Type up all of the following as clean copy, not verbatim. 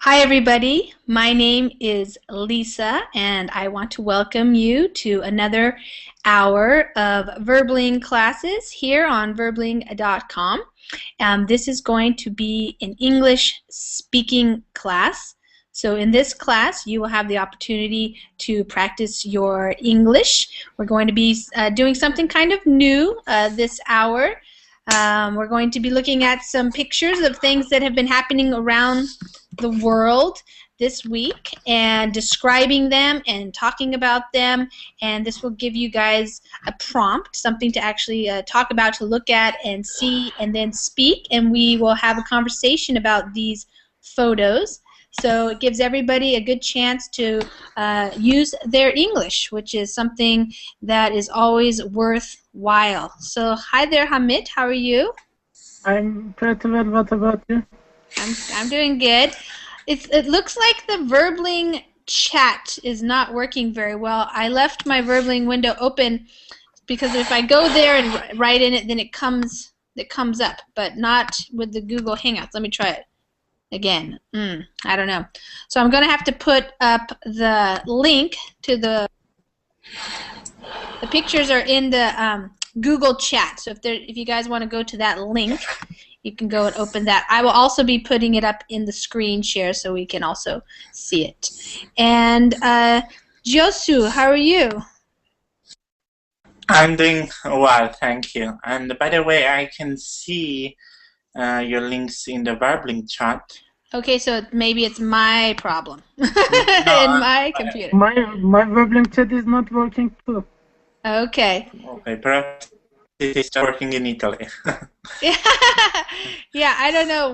Hi, everybody. My name is Lisa, and I want to welcome you to another hour of Verbling classes here on verbling.com. This is going to be an English speaking class. So in this class, you will have the opportunity to practice your English. We're going to be doing something kind of new this hour. We're going to be looking at some pictures of things that have been happening around the world this week and describing them and talking about them, and this will give you guys a prompt, something to actually talk about, to look at and see and then speak, and we will have a conversation about these photos. So it gives everybody a good chance to use their English, which is something that is always worthwhile. So hi there, Hamid. How are you? I'm pretty well. What about you? I'm doing good. It looks like the Verbling chat is not working very well. I left my Verbling window open because if I go there and write in it, then it comes up, but not with the Google Hangouts. Let me try it again. I don't know. So I'm going to have to put up the link to the pictures are in the Google chat. So if you guys want to go to that link, you can go and open that. I will also be putting it up in the screen share so we can also see it. And Josu, how are you? I'm doing well, thank you. And by the way, I can see your links in the Verbling chat. Okay, so maybe it's my problem in my computer. My Verbling chat is not working too. Okay. Okay, perhaps it is working in Italy. Yeah, I don't know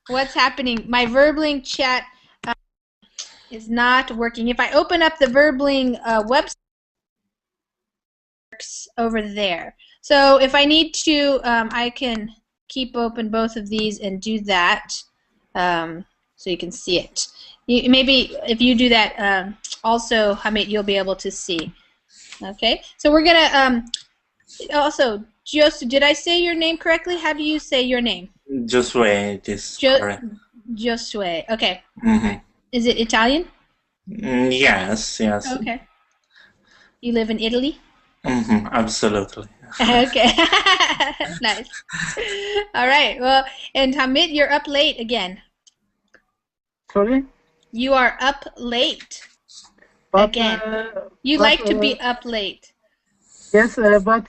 what's happening. My Verbling chat is not working. If I open up the Verbling website, it works over there. So if I need to, I can keep open both of these and do that so you can see it. Maybe if you do that also, Hamid, you'll be able to see. Okay, so we're going to also, Josu, did I say your name correctly? How do you say your name? Josue, it is correct. Josue, okay. Mm-hmm. Is it Italian? Yes. Okay. You live in Italy? Mm-hmm, absolutely. Okay. Nice. All right, well, and Hamid, you're up late again. Sorry? You are up late again. You like to be up late. Yes, but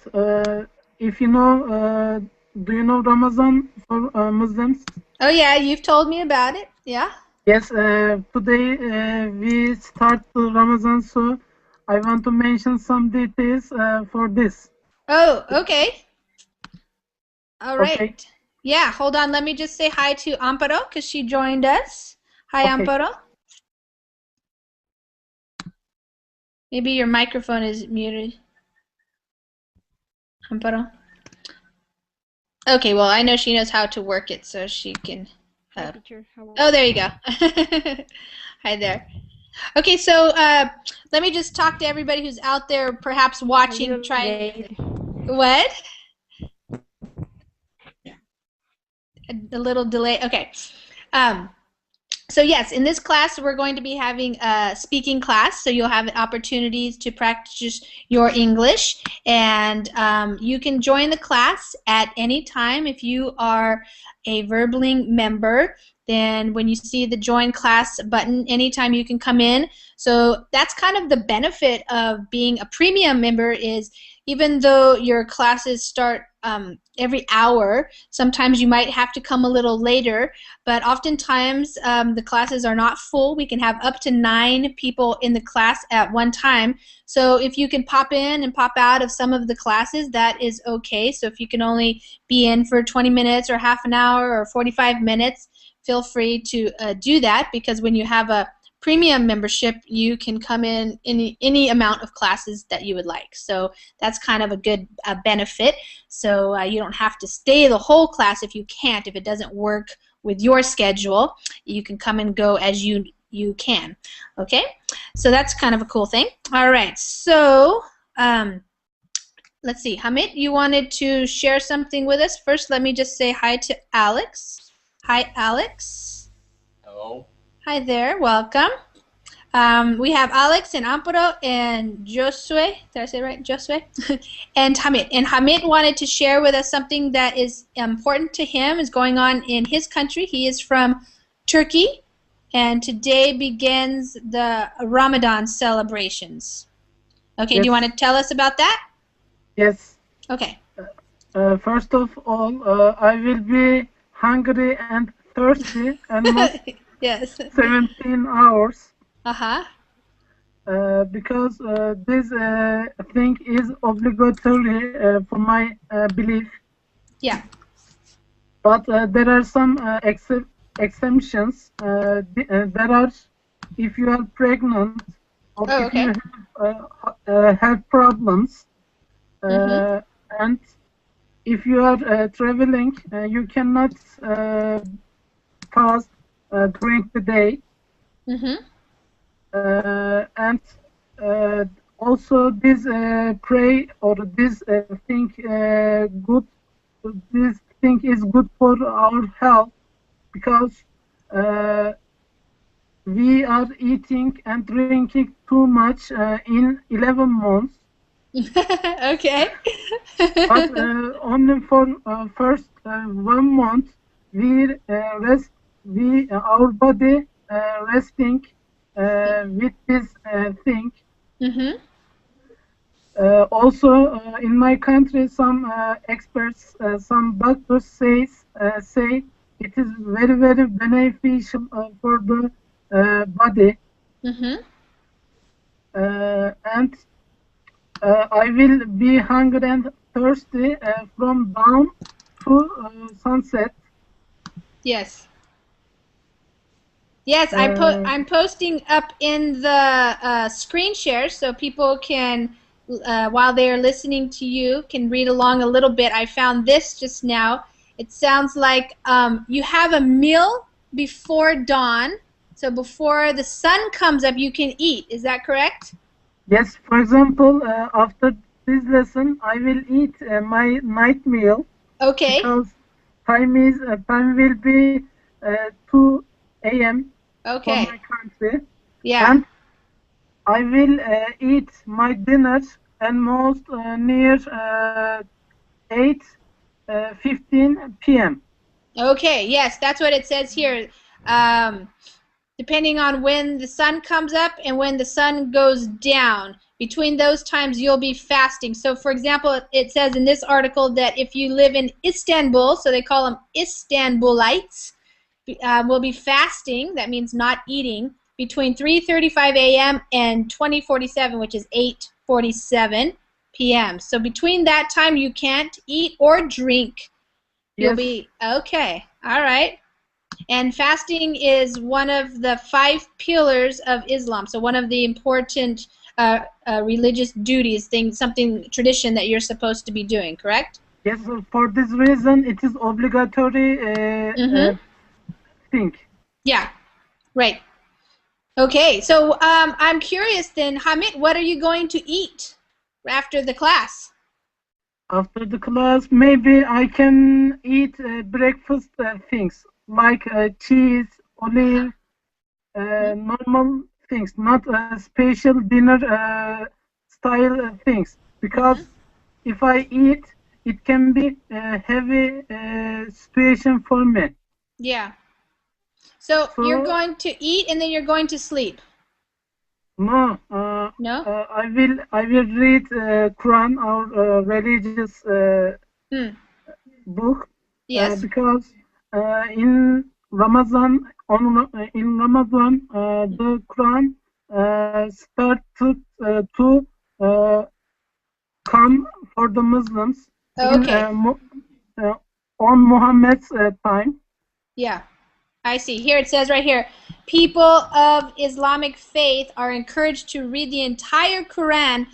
if you know, do you know Ramadan for Muslims? Oh yeah, you've told me about it. Yeah. Yes, today we start the Ramadan, so I want to mention some details for this. Oh, okay. All right. Okay. Yeah, hold on. Let me just say hi to Amparo because she joined us. Hi, okay. Amparo. Maybe your microphone is muted. Amparo. Okay, well, I know she knows how to work it, so she can... oh, there you go. Hi there. Okay, so let me just talk to everybody who's out there perhaps watching, trying... What? A little delay. Okay. So yes, in this class we're going to be having a speaking class, so you'll have opportunities to practice your English, and you can join the class at any time. If you are a Verbling member, then when you see the join class button, anytime you can come in. So that's kind of the benefit of being a premium member, is even though your classes start every hour, sometimes you might have to come a little later, but oftentimes the classes are not full. We can have up to 9 people in the class at one time. So if you can pop in and pop out of some of the classes, that is okay. So if you can only be in for 20 minutes or half an hour or 45 minutes, feel free to do that, because when you have a premium membership, you can come in any amount of classes that you would like. So that's kind of a good benefit. So you don't have to stay the whole class if you can't. If it doesn't work with your schedule, you can come and go as you can. Okay? So that's kind of a cool thing. All right. So let's see. Hamid, you wanted to share something with us. First, let me just say hi to Alex. Hi, Alex. Hello. Hi there, welcome. We have Alex and Amparo and Josue. Did I say it right? Josue? And Hamid. And Hamid wanted to share with us something that is important to him, is going on in his country. He is from Turkey, and today begins the Ramadan celebrations. Okay, do you Yes. want to tell us about that? Yes. Okay. First of all, I will be hungry and thirsty almost Yes. 17 hours Uh-huh. because this thing is obligatory for my belief. Yeah. But there are some exemptions. There are if you are pregnant or Oh, if you okay. have health problems, and if you are traveling, you cannot fast during the day. Mm-hmm. And also this pray or this thing good. This thing is good for our health because uh, we are eating and drinking too much in 11 months. Okay. But only for first 1 month we rest, we our body resting with this thing. Mm-hmm. Also in my country some experts, some doctors say it is very beneficial for the body. Mm-hmm. And I will be hungry and thirsty from dawn to sunset. Yes. Yes, Uh, I'm posting up in the screen share so people can, while they are listening to you, can read along a little bit. I found this just now. It sounds like you have a meal before dawn, so before the sun comes up, you can eat. Is that correct? yes, for example, after this lesson, I will eat my night meal Okay. because time will be 2 a.m. for my Okay. country, Yeah. and I will eat my dinner almost near 8:15 p.m. Okay. Yes, that's what it says here. Um, Depending on when the sun comes up and when the sun goes down. Between those times, you'll be fasting. So, for example, it says in this article that if you live in Istanbul, so they call them Istanbulites, will be fasting. That means not eating between 3:35 a.m. and 20:47, which is 8:47 p.m. So between that time, you can't eat or drink. You'll Yes, be okay. All right. And fasting is one of the 5 pillars of Islam. So one of the important religious duties, something tradition that you're supposed to be doing. Correct? yes. For this reason, it is obligatory Mm-hmm. thing. Yeah. Right. Okay. So I'm curious then, Hamid, what are you going to eat after the class? After the class, maybe I can eat breakfast things like cheese, olive, normal things, not special dinner style things. Because Mm-hmm. if I eat, it can be a heavy situation for me. Yeah. So you're So going to eat and then you're going to sleep. no, No? I will read Quran or religious Hmm. book Yes. because in Ramadan in Ramadan the Quran started to uh, come for the Muslims in Okay. uh, on Muhammad's time. Yeah. I see. Here it says right here, people of Islamic faith are encouraged to read the entire Quran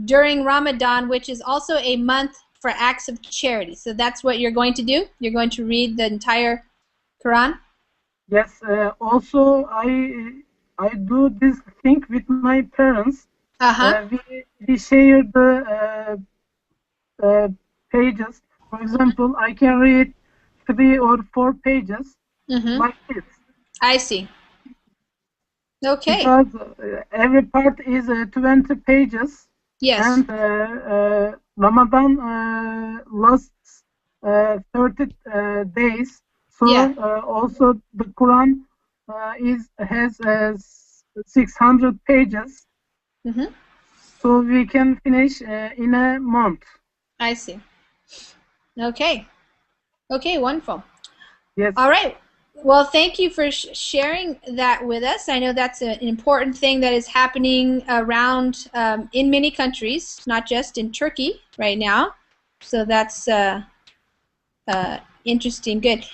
during Ramadan, which is also a month for acts of charity. So that's what you're going to do? You're going to read the entire Quran? Yes, also I do this thing with my parents. Uh-huh. We share the pages. For example, I can read 3 or 4 pages Mm-hmm. like this. I see. Okay. Because every part is 20 pages, Yes. and Ramadan lasts 30 days. So Yeah. also the Quran has 600 pages, Mm-hmm. so we can finish in a month. I see. Okay. Okay, wonderful. Yes. All right. Well, thank you for sharing that with us. I know that's an important thing that is happening around in many countries, not just in Turkey right now. So that's interesting. Good.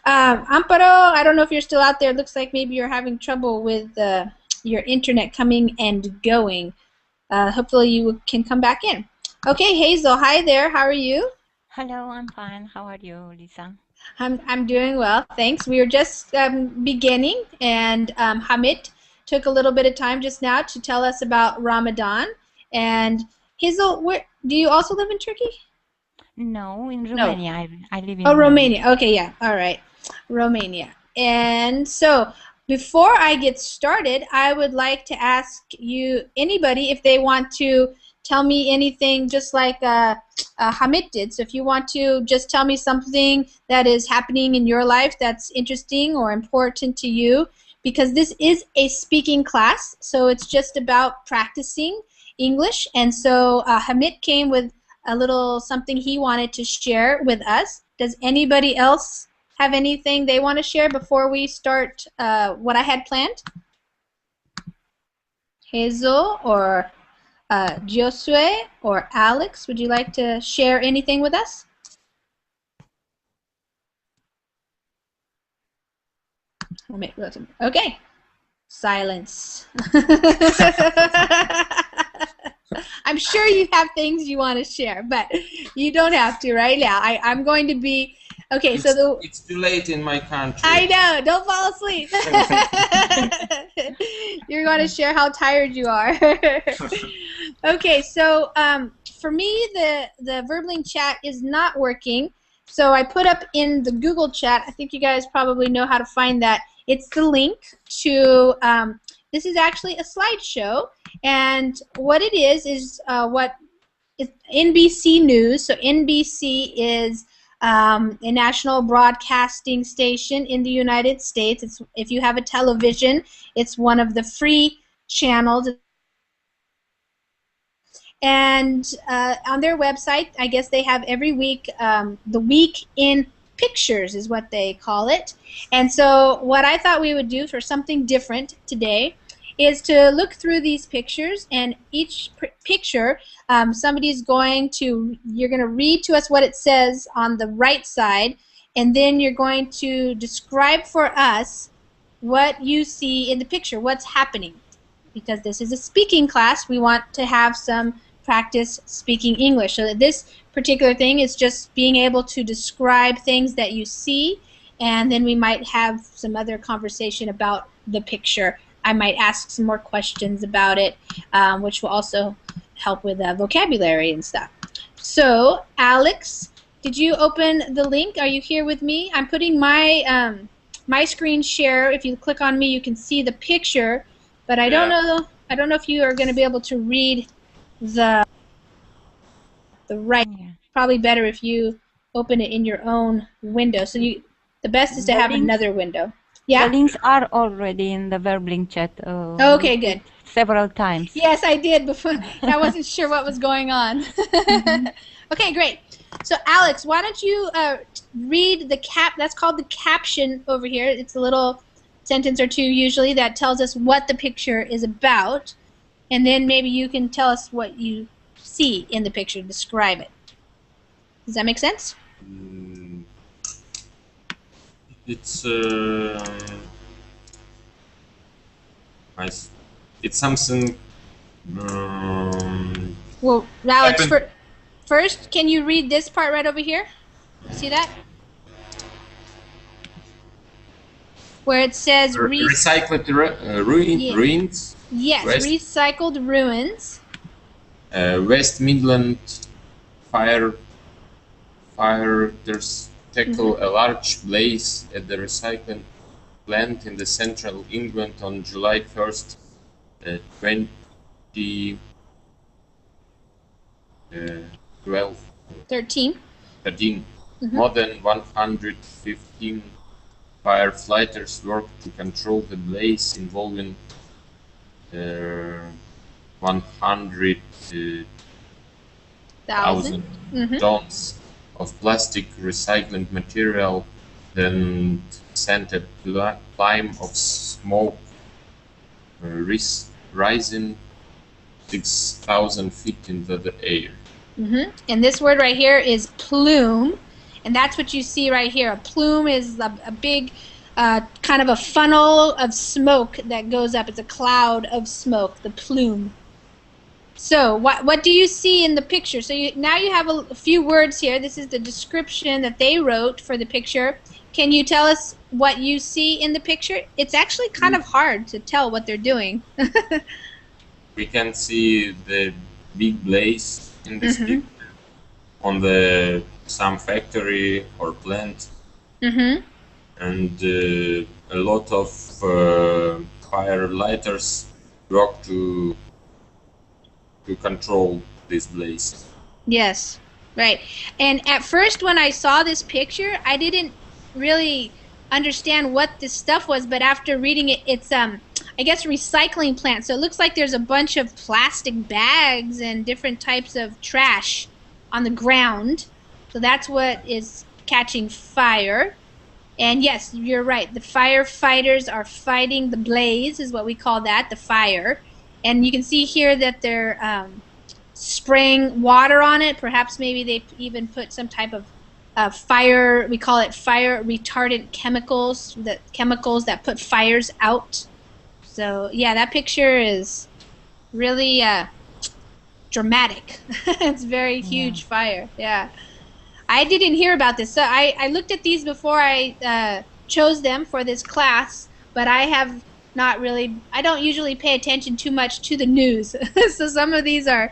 Amparo, I don't know if you're still out there. It looks like maybe you're having trouble with your internet coming and going. Hopefully you can come back in. Okay, Hazel, hi there. How are you? Hello, I'm fine. How are you, Lisa? I'm doing well, thanks. We were just beginning, and Hamid took a little bit of time just now to tell us about Ramadan. And Hazel, where do you also live in Turkey? No, in No. Romania. I live in Oh, Romania. Romania. Okay, yeah. All right. Romania. And so before I get started, I would like to ask you, anybody, if they want to tell me anything just like Hamid did. So if you want to just tell me something that is happening in your life that's interesting or important to you, because this is a speaking class, so it's just about practicing English. And so Hamid came with a little something he wanted to share with us. Does anybody else have anything they want to share before we start what I had planned? Hazel or Josue or Alex, would you like to share anything with us? Okay. Silence. I'm sure you have things you want to share, but you don't have to right now. I'm going to be okay. It's too late in my country. I know. Don't fall asleep. You're going to share how tired you are. Okay, so for me, the Verbling chat is not working. So I put up in the Google chat. I think you guys probably know how to find that. It's the link to. This is actually a slideshow, and what it is what is NBC News. So NBC is a national broadcasting station in the United States. It's, if you have a television, it's one of the free channels. And on their website, I guess they have every week, the week in pictures is what they call it. And so what I thought we would do for something different today is to look through these pictures, and each picture somebody's going to, you're going to read to us what it says on the right side, and then you're going to describe for us what you see in the picture, what's happening. Because this is a speaking class, we want to have some practice speaking English. So this particular thing is just being able to describe things that you see, and then we might have some other conversation about the picture. I might ask some more questions about it, which will also help with vocabulary and stuff. So, Alex, did you open the link? Are you here with me? I'm putting my my screen share. If you click on me, you can see the picture, but I don't know. I don't know if you are going to be able to read the right. Yeah. Probably better if you open it in your own window. So you, the best is to have another window. Yeah. The links are already in the Verbling chat. Okay, good. Several times. Yes, I did before. I wasn't sure what was going on. Okay, great. So Alex, why don't you read the that's called the caption over here. It's a little sentence or two usually that tells us what the picture is about, and then maybe you can tell us what you see in the picture, describe it. Does that make sense? It's it's something. Well, Alex, first, can you read this part right over here? See that? Where it says recycled ruins. Yes, recycled ruins. West Midland firefighters tackle a large blaze at the recycling plant in the central England on July 1st, 2012. 13. 13. More than 115 firefighters worked to control the blaze, involving 100,000 tons of plastic recycling material, then sent a plume of smoke rising 6,000 feet into the air. And this word right here is plume, and that's what you see right here. A plume is a big kind of a funnel of smoke that goes up. It's a cloud of smoke, the plume. So what do you see in the picture? So now you have a few words here. This is the description that they wrote for the picture. Can you tell us what you see in the picture? It's actually kind of hard to tell what they're doing. We can see the big blaze in this picture on some factory or plant, and a lot of firelighters work to control this blaze. Yes, right. And at first when I saw this picture, I didn't really understand what this stuff was, but after reading it, it's I guess recycling plant. So it looks like there's a bunch of plastic bags and different types of trash on the ground. So that's what is catching fire. And yes, you're right. The firefighters are fighting the blaze, is what we call that, the fire. And you can see here that they're spraying water on it. Perhaps maybe they even put some type of fire, we call it fire retardant chemicals that put fires out. So yeah, that picture is really dramatic. It's very huge fire. Yeah, I didn't hear about this. So I looked at these before I chose them for this class, but I have not really. I don't usually pay attention too much to the news. So some of these are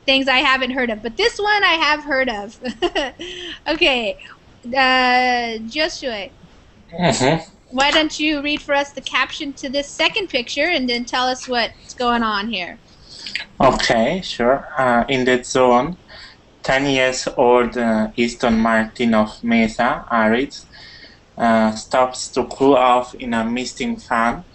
things I haven't heard of, but this one I have heard of. Okay, Joshua. Why don't you read for us the caption to this second picture and then tell us what's going on here? Okay, sure. In that zone, 10 years old Easton Martin of Mesa, Arid, stops to cool off in a misting fan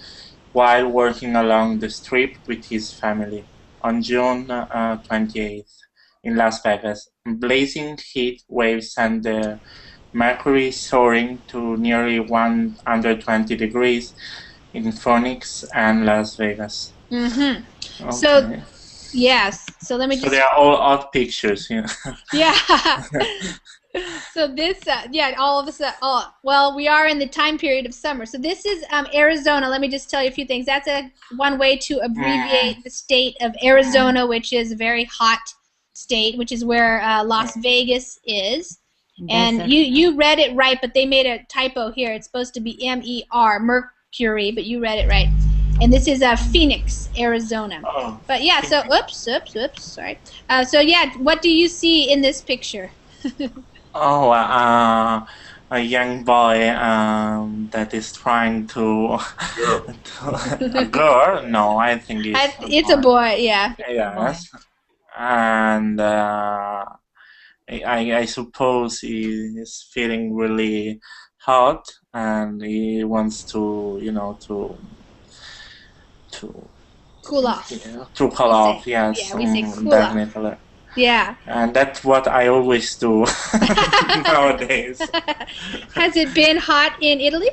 while working along the strip with his family on June 28th in Las Vegas. Blazing heat waves and the mercury soaring to nearly 120 degrees in Phoenix and Las Vegas. Okay. So, yes. So let me just. So they are all odd pictures. Yeah. Yeah. So this, yeah, all of a sudden, well, we are in the time period of summer. So this is Arizona. Let me just tell you a few things. That's one way to abbreviate the state of Arizona, which is a very hot state, which is where Las Vegas is. And you read it right, but they made a typo here. It's supposed to be M-E-R, Mercury, but you read it right. And this is Phoenix, Arizona. Oh. But yeah, so oops, sorry. So yeah, what do you see in this picture? A young boy that is trying to a girl. No, I think it's a boy. Yeah. Yes, and I suppose he is feeling really hot and he wants to, to cool off. Yeah, to cool off, yes. Yeah, we say cool definitely. off. Yeah. And that's what I always do nowadays. Has it been hot in Italy?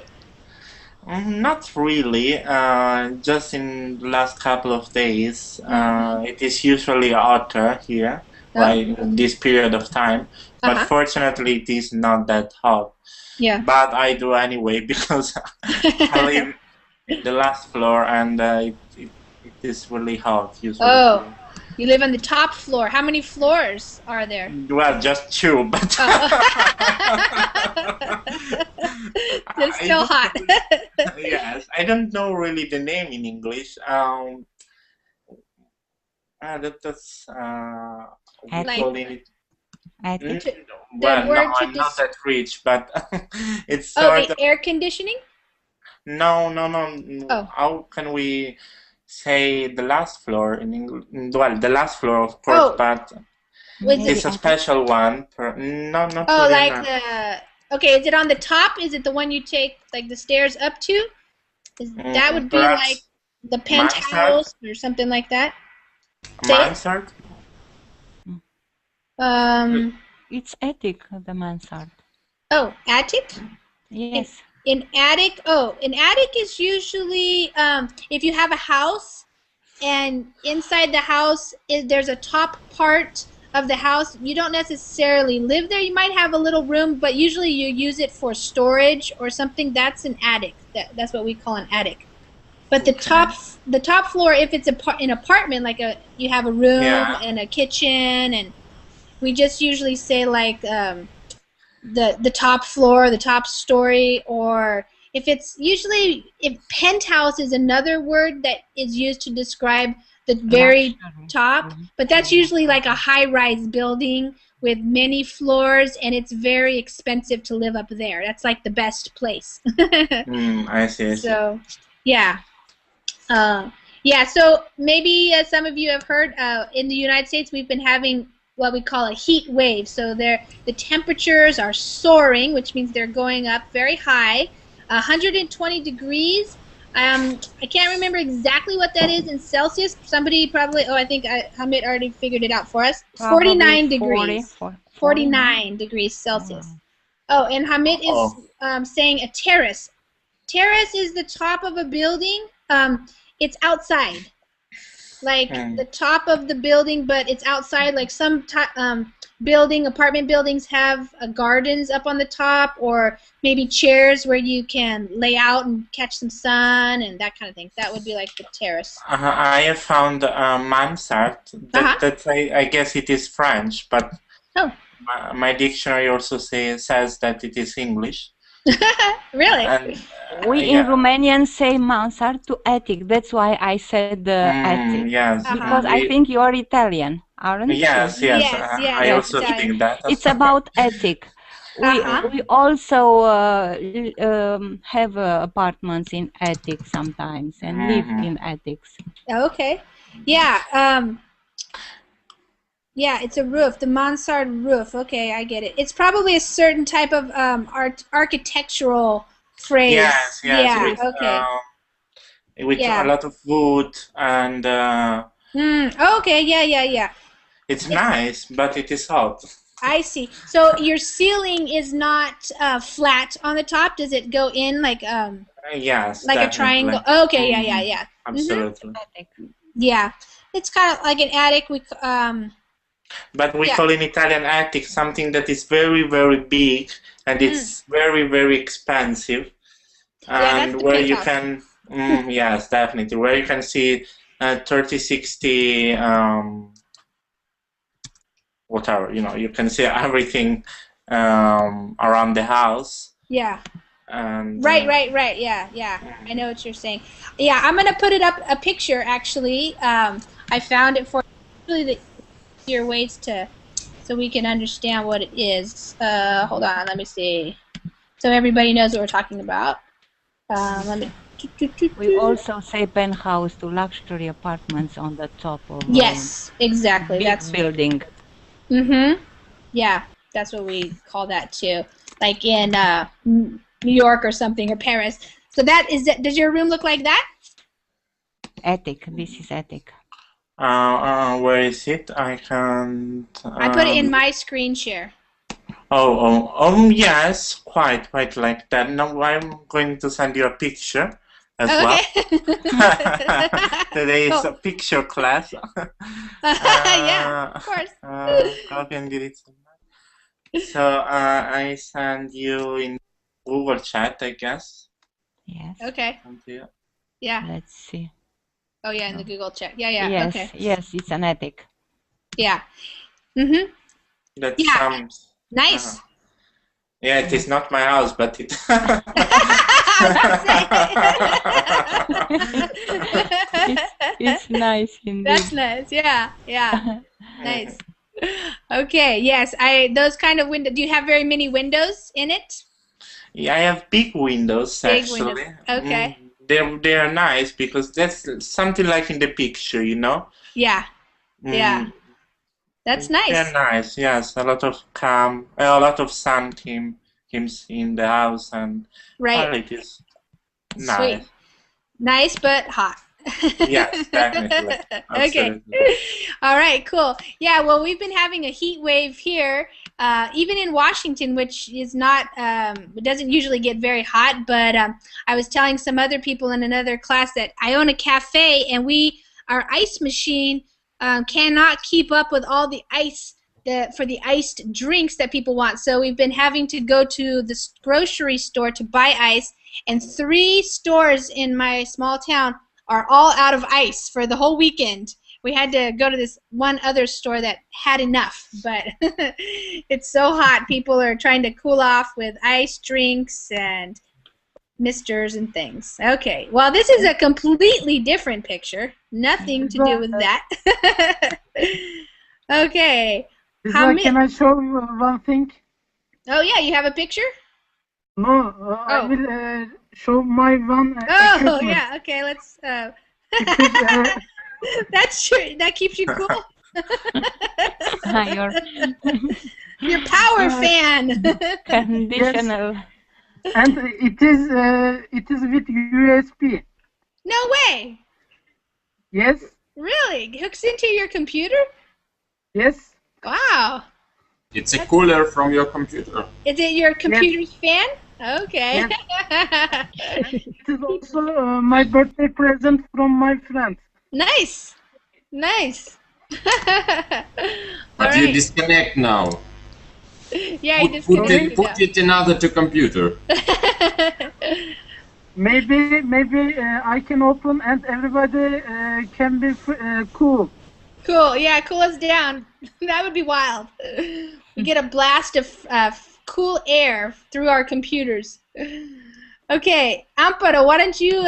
Not really. Just in the last couple of days. It is usually hotter here, like this period of time. But fortunately, it is not that hot. Yeah. But I do anyway because I live in the last floor and it is really hot usually. Oh. You live on the top floor. How many floors are there? Well, just 2, but it's still hot. Yes, I don't know really the name in English. That's like, well, no, I'm not that rich, but it's sort of air conditioning. No, no, no. Oh. How can we say the last floor in English? Well, the last floor, of course, Oh. but Was Maybe it's a attic. special one. No, not Oh, really. like No. the. Okay, is it on the top? Is it the one you take like the stairs up to? That would be like Perhaps the mansard? penthouse or something like that. Say it. Mansard? It's attic, the mansard. Oh, attic? Yes. In attic, an attic is usually if you have a house and inside the house there's a top part of the house. You don't necessarily live there. You might have a little room, but usually you use it for storage or something. That's an attic. That's what we call an attic. But the top floor, if it's an apartment, like you have a room and a kitchen, and we just usually say like the top floor, the top story, or if penthouse is another word that is used to describe the very top, but that's usually like a high-rise building with many floors, and it's very expensive to live up there. That's like the best place. I see. So, yeah. So maybe some of you have heard in the United States we've been having what we call a heat wave. So the temperatures are soaring, which means they're going up very high, 120 degrees. I can't remember exactly what that is in Celsius. Somebody probably, I think Hamid already figured it out for us. 49 degrees. 49 degrees Celsius. Wow. Oh, and Hamid is saying a terrace. Terrace is the top of a building. It's outside. Like the top of the building, but it's outside. Like some apartment buildings have gardens up on the top, or maybe chairs where you can lay out and catch some sun and that kind of thing. That would be like the terrace. I have found mansard. I guess it is French, but my dictionary also says that it is English. Really? And, we in Romanian say mansard to attic. That's why I said attic. Yes. Because I think you are Italian, aren't you? Yes. I also think that. It's about attic. We also have apartments in attics sometimes and live in attics. Okay. Yeah. Yeah, it's a roof, the mansard roof. Okay, I get it. It's probably a certain type of architectural phrase. Yes. Yeah. With a lot of wood and. Okay. Yeah. It's nice, but it is hot. I see. So your ceiling is not flat on the top. Does it go in like yes, like definitely. A triangle? Okay. Yeah. Absolutely. Yeah, it's kind of like an attic. But we call in Italian attic something that is very, very big, and it's very, very expensive. And where you can, yes, definitely, where you can see 30, 60, whatever, you can see everything around the house. Yeah. And, right. Yeah. I know what you're saying. Yeah, I'm gonna put it up a picture. Actually, I found it for the easier ways so we can understand what it is. Hold on, let me see. So everybody knows what we're talking about. Let me. We also say penthouse to luxury apartments on the top of. Yes, exactly. That's building. Yeah, that's what we call that too. Like in New York or something, or Paris. So that is it. Does your room look like that? Attic. This is attic. Where is it? I can't. I put it in my screen share. Yes, quite like that. Now I'm going to send you a picture as well. Today is a picture class. Yeah, of course. Copy and delete. So I send you in Google Chat, I guess. Yes. Okay. Yeah. Let's see. Oh yeah, in the Google Chat. Yeah. Yes, okay. Yes, it's an attic. Yeah. That sounds nice. Yeah, it is not my house, but it. It's nice indeed. That's nice. Yeah. Nice. Okay. Yes. Those kind of windows. Do you have very many windows in it? Yeah, I have big windows Big windows. actually. Okay. They're nice because that's something like in the picture, you know. Yeah. Yeah. Mm, That's they're nice. nice. Yes, a lot of calm, a lot of sun comes in the house, and Right. well, it is Sweet. nice. Nice but hot. Yes, definitely, Okay. absolutely. All right, cool. Yeah, well, we've been having a heat wave here, even in Washington, which is not, it doesn't usually get very hot, but I was telling some other people in another class that I own a cafe, and our ice machine cannot keep up with all the ice for the iced drinks that people want. So we've been having to go to the grocery store to buy ice, and 3 stores in my small town are all out of ice for the whole weekend. We had to go to this one other store that had enough, but it's so hot. People are trying to cool off with ice drinks and misters and things. Okay, well, this is a completely different picture. Nothing to do with that. Okay. Can I show you one thing? Oh, yeah, you have a picture? No, I will show my one Oh, equipment. yeah, okay, let's... It is, that keeps you cool? Your Your power fan. conditional. Yes. And it is with USB. No way. Yes. Really? It hooks into your computer? Yes. Wow. It's a cooler from your computer. Is it your computer's fan? Okay. Yes. It is also my birthday present from my friend. Nice. Nice. But you disconnect now. Yeah, you Put it another to computer. Maybe I can open and everybody can be cool. Cool. Yeah, cool us down. That would be wild. We get a blast of cool air through our computers. Okay, Amparo, why don't you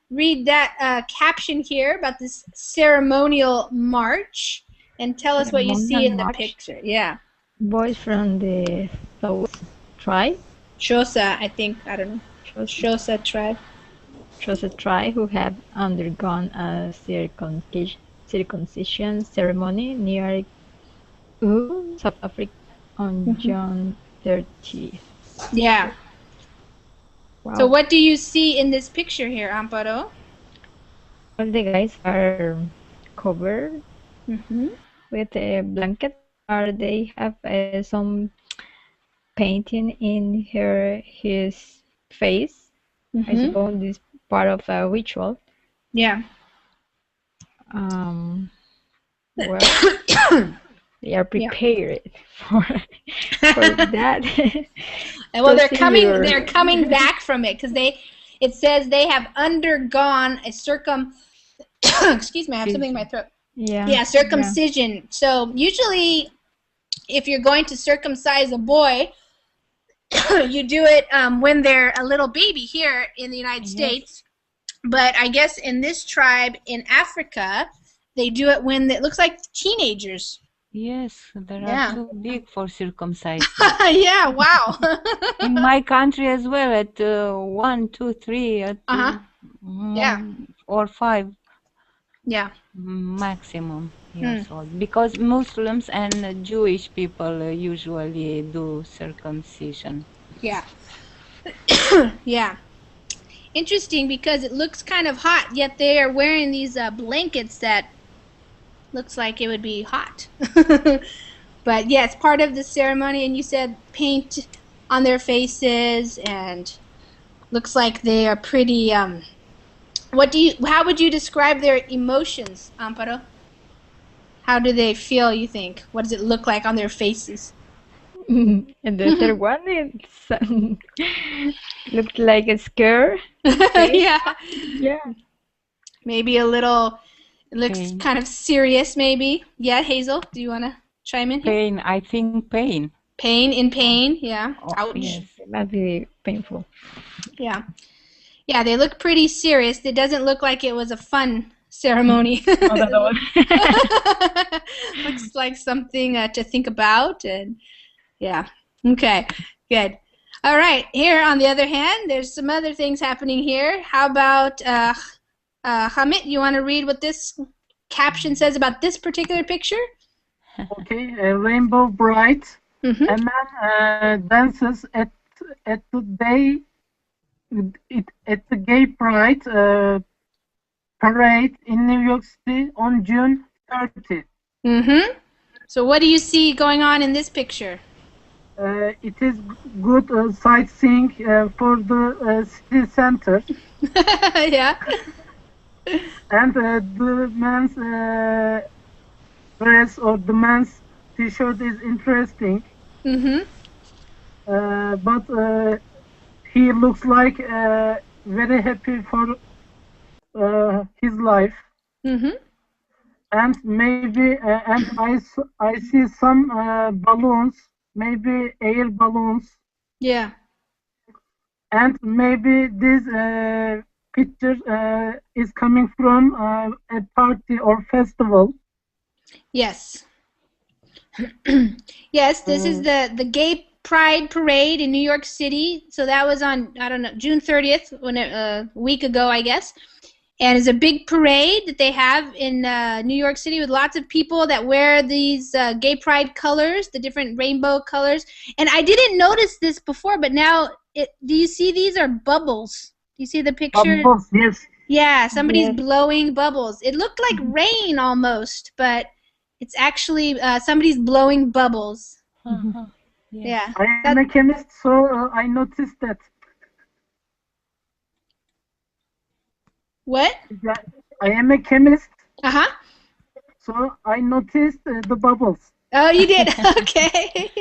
read that caption here about this ceremonial march and tell us what you see in the picture. Yeah. Boys from the South tribe. Xhosa, I think. I don't know. Xhosa tribe. Xhosa tribe who have undergone a circumcision ceremony near South Africa on June 30th. Yeah. Wow. So what do you see in this picture here, Amparo? All the guys are covered with a blanket. Or they have some painting in his face. I suppose this is part of a ritual. Yeah. Well, they are prepared for that. Well, they're coming back from it because it says they have undergone a excuse me, I have something in my throat. Yeah, circumcision. Yeah. So usually, if you're going to circumcise a boy, you do it when they're a little baby here in the United States. But I guess in this tribe in Africa, they do it when it looks like teenagers. Yes, they are too big for circumcision. Yeah, wow. In my country as well, at 1, 2, 3, at 4, 5. Yeah. Maximum years old. Because Muslims and Jewish people usually do circumcision. Yeah. Yeah. Interesting because it looks kind of hot, yet they are wearing these blankets that looks like it would be hot. But yeah, it's part of the ceremony, and you said paint on their faces, and looks like they are pretty how would you describe their emotions, Amparo? How do they feel, you think? What does it look like on their faces? And the third one looked like a scare. Yeah. Yeah. Maybe a little, it looks kind of serious, maybe. Yeah, Hazel, do you want to chime in here? Pain, I think pain. Pain, yeah. Ouch. Yes, it might be painful. Yeah. Yeah, they look pretty serious. It doesn't look like it was a fun ceremony. Not at all. Looks like something to think about, and yeah. Okay, good. All right. Here, on the other hand, there's some other things happening here. How about Hamid? You want to read what this caption says about this particular picture? Okay, rainbow bright. Mm-hmm. A man dances at the day at the gay pride parade in New York City on June 30th. Mm-hmm. So what do you see going on in this picture? It is good sightseeing for the city center. Yeah. And the man's dress or the man's t-shirt is interesting. Mm-hmm. But he looks like very happy for his life. Mm-hmm. And maybe and I see some balloons, maybe air balloons, Yeah. and maybe this picture is coming from a party or festival. Yes. Yes, this is the Gay Pride Parade in New York City. So that was on, I don't know, June 30th, a week ago, I guess. And it's a big parade that they have in New York City with lots of people that wear these gay pride colors, the different rainbow colors. And I didn't notice this before, but now, do you see these are bubbles? Do you see the picture? Bubbles, yes. Yeah, somebody's blowing bubbles. It looked like rain almost, but it's actually somebody's blowing bubbles. Yeah. I am a chemist, so I noticed that. What? I am a chemist. Uh-huh. So I noticed the bubbles. Oh, you did? Okay.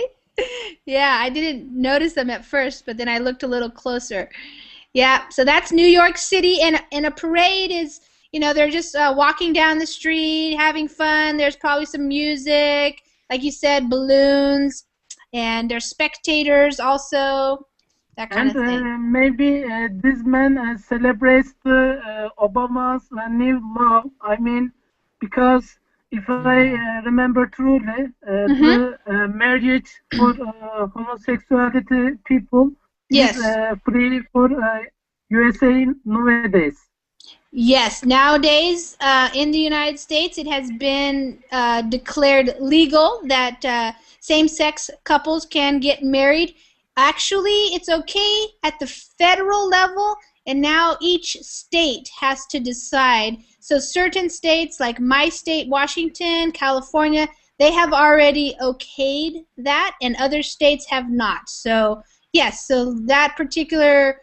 Yeah, I didn't notice them at first, but then I looked a little closer. Yeah, so that's New York City, and a parade is, they're just walking down the street, having fun. There's probably some music, like you said, balloons, and there's spectators also, that kind of thing. Maybe this man celebrates the Obama's new law. I mean, because if I remember truly, the marriage for homosexuality people Yes. is free for USA nowadays. Yes, nowadays in the United States, it has been declared legal that same-sex couples can get married. Actually, it's okay at the federal level, and now each state has to decide. So certain states, like my state, Washington, California, they have already okayed that, and other states have not. So, yes, so that particular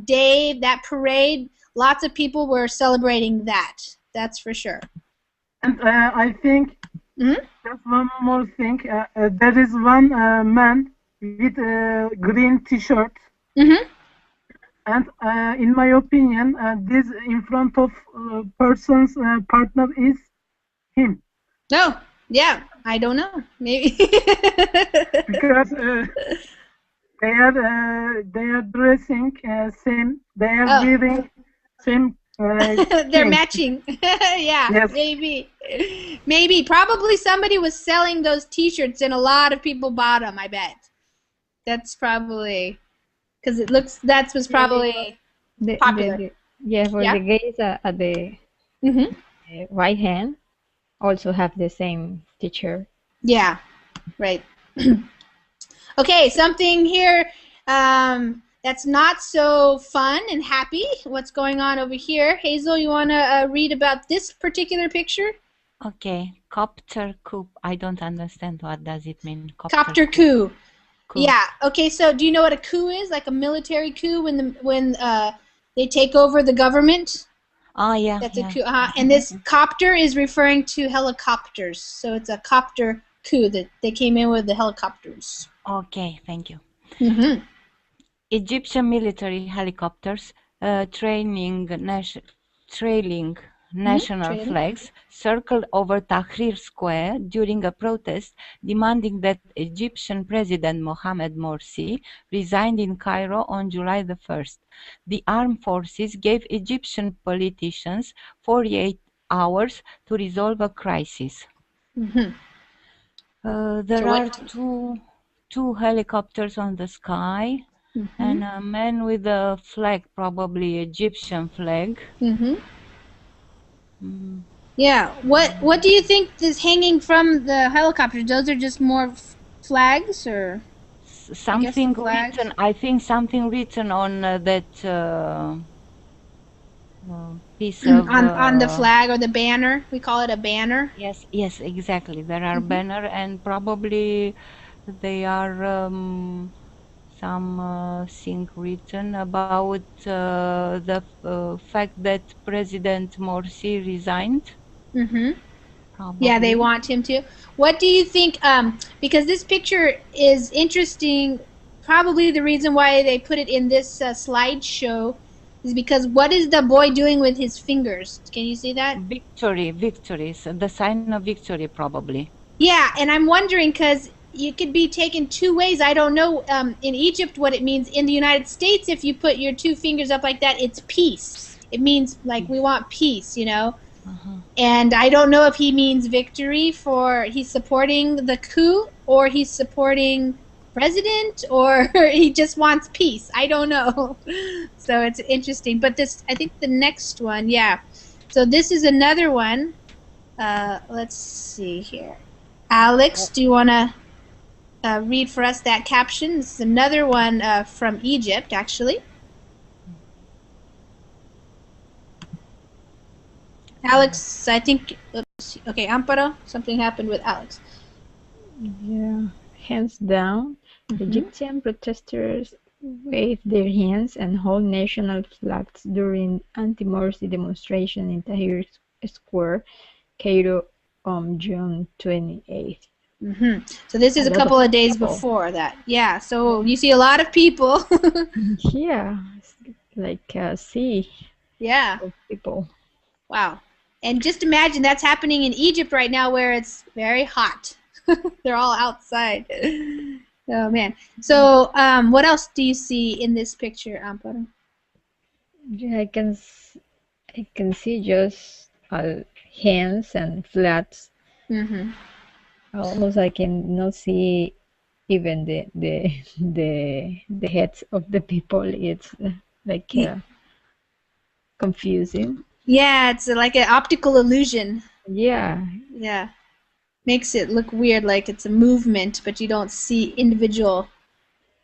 day, that parade, lots of people were celebrating that. That's for sure. And I think just one more thing. There is one man with a green t-shirt. And in my opinion, this in front of person's partner is him. No, yeah, I don't know. Maybe because they are dressing same. They are wearing same. They're matching. Yeah, yes. Maybe. Probably somebody was selling those T-shirts, and a lot of people bought them. I bet. That's probably because it looks. That was probably popular. The gays at the right hand also have the same T-shirt. Yeah, right. Okay, something here that's not so fun and happy. What's going on over here? Hazel, you want to read about this particular picture? Okay, copter coup. I don't understand what does it mean. Copter coup. Yeah. Okay. So, do you know what a coup is? Like a military coup when they take over the government. Oh yeah. That's a coup. And this copter is referring to helicopters. So it's a copter coup that they came in with the helicopters. Okay. Thank you. Mm-hmm. Egyptian military helicopters trailing national flags circled over Tahrir Square during a protest demanding that Egyptian President Mohamed Morsi resigned in Cairo on July the 1st. The armed forces gave Egyptian politicians 48 hours to resolve a crisis. There are two helicopters on the sky. and a man with a flag, probably Egyptian flag. Yeah. What do you think is hanging from the helicopter? Those are just more flags, or something written. I think something written on that piece of on the flag or the banner. We call it a banner. Yes, yes, exactly. There are banner, and probably they are some thing written about the fact that President Morsi resigned. Yeah, they want him to. What do you think? Because this picture is interesting. Probably the reason why they put it in this slideshow is because what is the boy doing with his fingers? Can you see that? Victory, victory. So the sign of victory, probably. Yeah, and I'm wondering because it could be taken two ways. I don't know in Egypt what it means. In the United States, if you put your two fingers up like that, it's peace. It means like we want peace, you know. And I don't know if he means victory for he's supporting the coup, or he's supporting president, or he just wants peace. I don't know. So it's interesting. But this, I think the next one, yeah. So this is another one. Let's see here. Alex, do you want to read for us that caption? This is another one from Egypt, actually. Alex, I think, let's see. Okay, Amparo, something happened with Alex. Yeah, hands down. Egyptian protesters waved their hands and hold national flags during anti-Morsi demonstration in Tahrir Square, Cairo, on June 28th. So this is a couple of days before that. Yeah, so you see a lot of people. Yeah, like a sea of people. Wow. And just imagine that's happening in Egypt right now where it's very hot. They're all outside. Oh, man. So what else do you see in this picture, Amparo? Yeah, I can see just hands and flats. Almost I can not see even the heads of the people. It's like confusing. Yeah, it's like an optical illusion. Yeah. Yeah. Makes it look weird, like it's a movement, but you don't see individual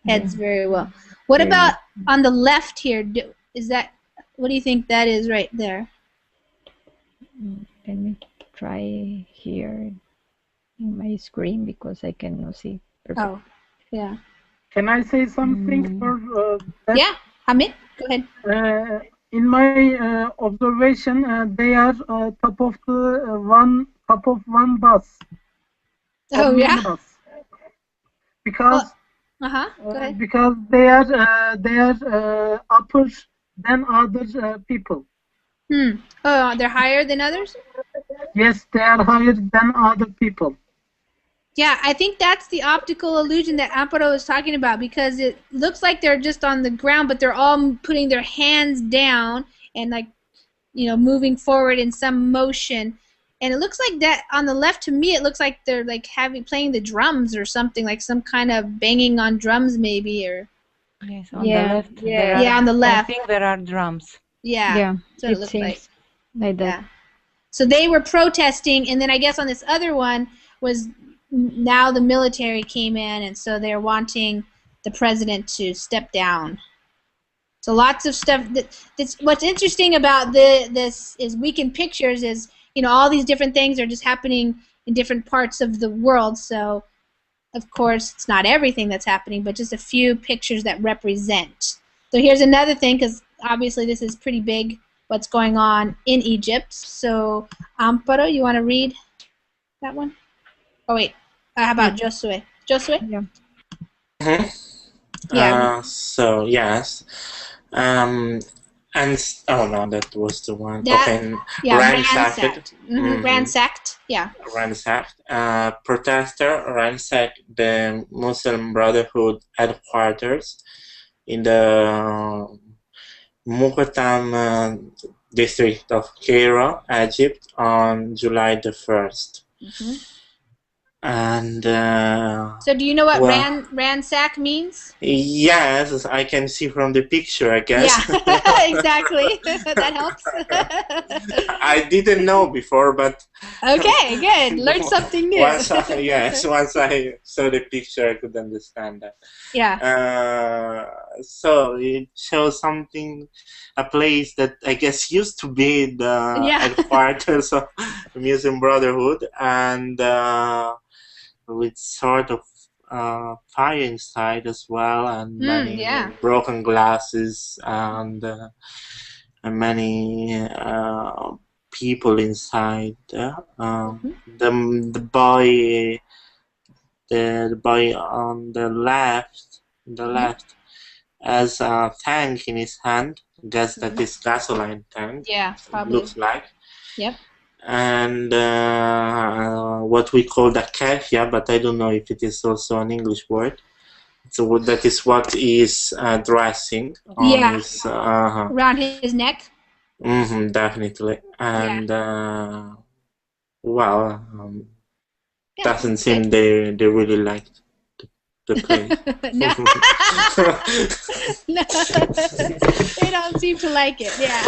heads very well. What about on the left here? Is that, what do you think that is right there? Let me try here in my screen because I cannot see perfect. Oh, yeah. Can I say something for that? Yeah, Hamid, go ahead. In my observation, they are top of one bus. Oh yeah. Bus. Because go ahead. Because they are upper than other people. Oh, they're higher than others? Yes, they are higher than other people. Yeah, I think that's the optical illusion that Amparo is talking about, because it looks like they're just on the ground, but they're all putting their hands down and, like, you know, moving forward in some motion. And it looks like that on the left, to me, it looks like they're like playing the drums or something, like some kind of banging on drums maybe, or. Yes, on the left. Yeah, on the left. I think there are drums. Yeah, so it seems like that. Yeah. So they were protesting, and then I guess on this other one was now the military came in, and so they're wanting the president to step down. So lots of stuff. What's interesting about this is Weekend Pictures is, you know, all these different things are just happening in different parts of the world. So, of course, it's not everything that's happening, but just a few pictures that represent. So here's another thing, because obviously this is pretty big, what's going on in Egypt. So, Amparo, you want to read that one? Oh, wait. How about Josue? Josue? Yeah. So, yes. And oh no, that was the one. Okay. Ransacked. Ransacked. Yeah. Ransacked. Protester ransacked the Muslim Brotherhood headquarters in the Muqattam district of Cairo, Egypt, on July the 1st. And so do you know what ransack means? Yes, I can see from the picture, I guess. Yeah, exactly. That helps. I didn't know before, but okay, good. Learn something new. once I saw the picture, I could understand that. Yeah. So it shows a place that I guess used to be the headquarters of Muslim Brotherhood, and with sort of fire inside as well, and many broken glasses, and many people inside. The boy on the left, has a tank in his hand. I guess that is gasoline tank. Yeah, probably. It looks like. Yep. And what we call the kefia, but I don't know if it is also an English word. So that is what is dressing on his around his neck. Definitely. And doesn't seem they really liked the place. No, they don't seem to like it. Yeah.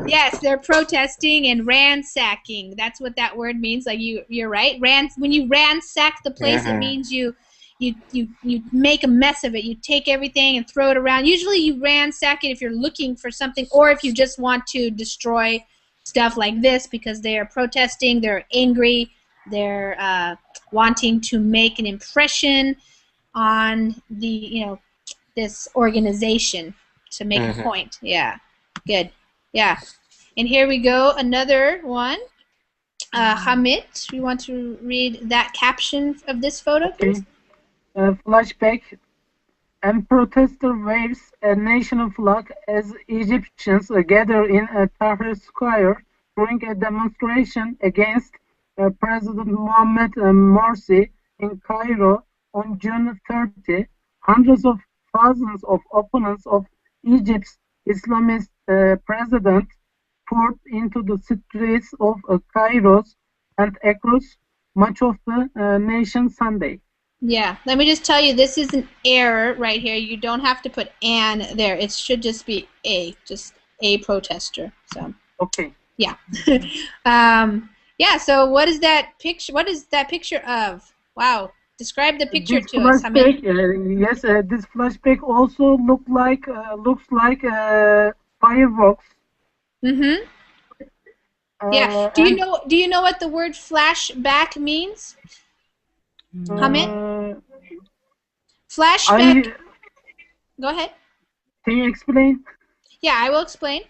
Yes, they're protesting and ransacking. That's what that word means. Like you're right. When you ransack the place, it means you make a mess of it. You take everything and throw it around. Usually you ransack it if you're looking for something, or if you just want to destroy stuff like this because they are protesting, they're angry, they're wanting to make an impression on this organization to make a point. Yeah, good. Yeah, and here we go, another one. Hamid, you want to read that caption of this photo, please? Flashback. And protester waves a national flag as Egyptians gather in Tahrir Square during a demonstration against President Mohamed Morsi in Cairo on June 30. Hundreds of thousands of opponents of Egypt's Islamist president poured into the streets of Cairo and across much of the nation Sunday. Yeah, let me just tell you, this is an error right here. You don't have to put "an" there. It should just be just a protester. So. Okay. Yeah. Yeah. So what is that picture? What is that picture of? Wow. Describe the picture to us. Yes, this flashback also looks like fireworks. Mm-hmm. Yeah. Do you know what the word flashback means? Hamid? Flashback. Go ahead. Can you explain? Yeah, I will explain.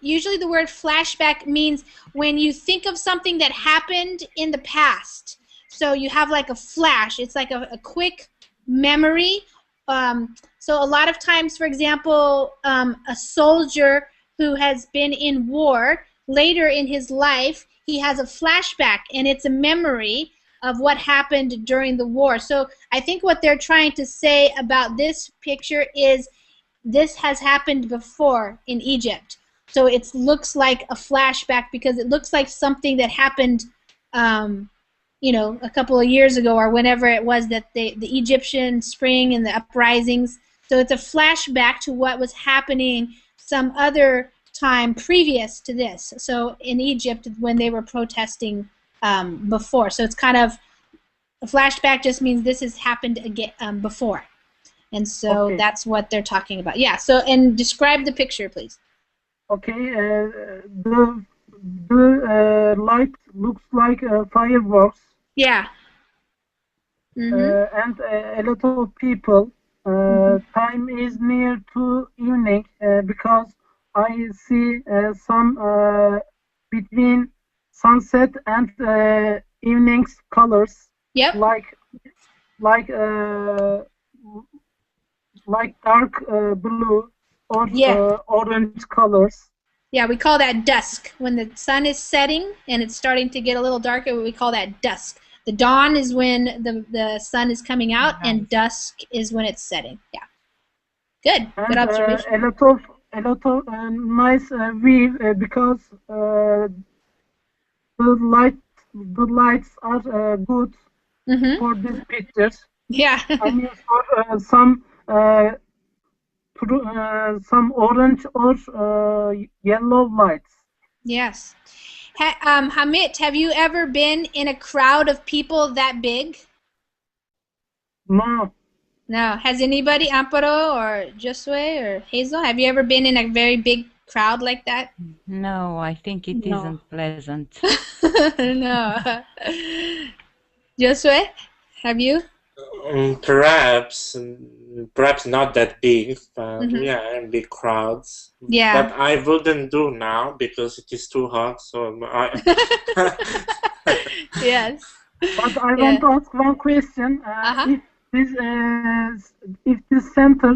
Usually the word flashback means when you think of something that happened in the past. So you have like a flash. It's like a quick memory. So a lot of times, for example, a soldier who has been in war, later in his life, he has a flashback, and it's a memory of what happened during the war. So I think what they're trying to say about this picture is this has happened before in Egypt. So it looks like a flashback because it looks like something that happened a couple of years ago or whenever it was that the Egyptian spring and the uprisings. So it's a flashback to what was happening some other time previous to this. So in Egypt when they were protesting before. So it's kind of a flashback just means this has happened again before. And so that's what they're talking about. Yeah, so and describe the picture, please. Okay, the light looks like fireworks. Yeah. And a lot of people. Time is near to evening because I see some between sunset and evening's colors. Yep. Like dark blue or orange colors. Yeah, we call that dusk. When the sun is setting and it's starting to get a little darker, we call that dusk. The dawn is when the sun is coming out, and dusk is when it's setting. Yeah. Good. And, good observation. A lot of nice view because the the lights are good for this picture. Yeah. I mean, for some orange or yellow lights. Yes. Hamit, have you ever been in a crowd of people that big? No. No. Has anybody, Amparo or Josue or Hazel, have you ever been in a very big crowd like that? No, I think it No. isn't pleasant. No. Josue, have you? Perhaps not that big, but yeah, in big crowds. Yeah. But I wouldn't do now because it is too hot. So Yes. But I want to ask one question. If this center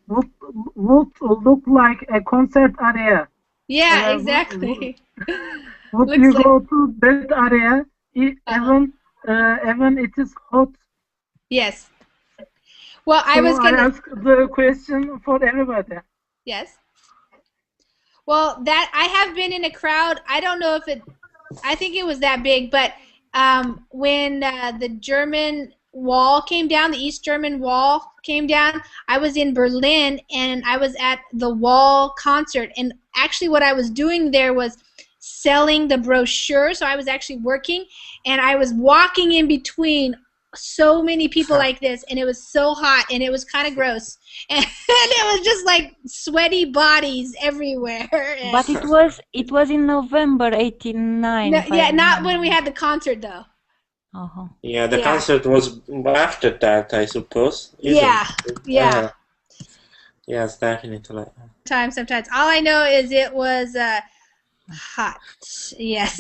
would look like a concert area. Yeah, exactly. Would Looks you like- go to that area even it is hot? Yes. Well, So I was gonna ask the question for everybody. Yes. Well, that I have been in a crowd. I don't know if I think it was that big, but when the German wall came down, the East German wall came down, I was in Berlin and I was at the Wall concert. And actually what I was doing there was selling the brochure. So I was actually working and I was walking in between so many people like this, and it was so hot and it was kind of gross. And it was just like sweaty bodies everywhere. But it was in November 89. No, yeah, not when we had the concert though. Yeah, the concert was after that, I suppose. Yeah. Yes, definitely. Sometimes. All I know is it was hot. Yes.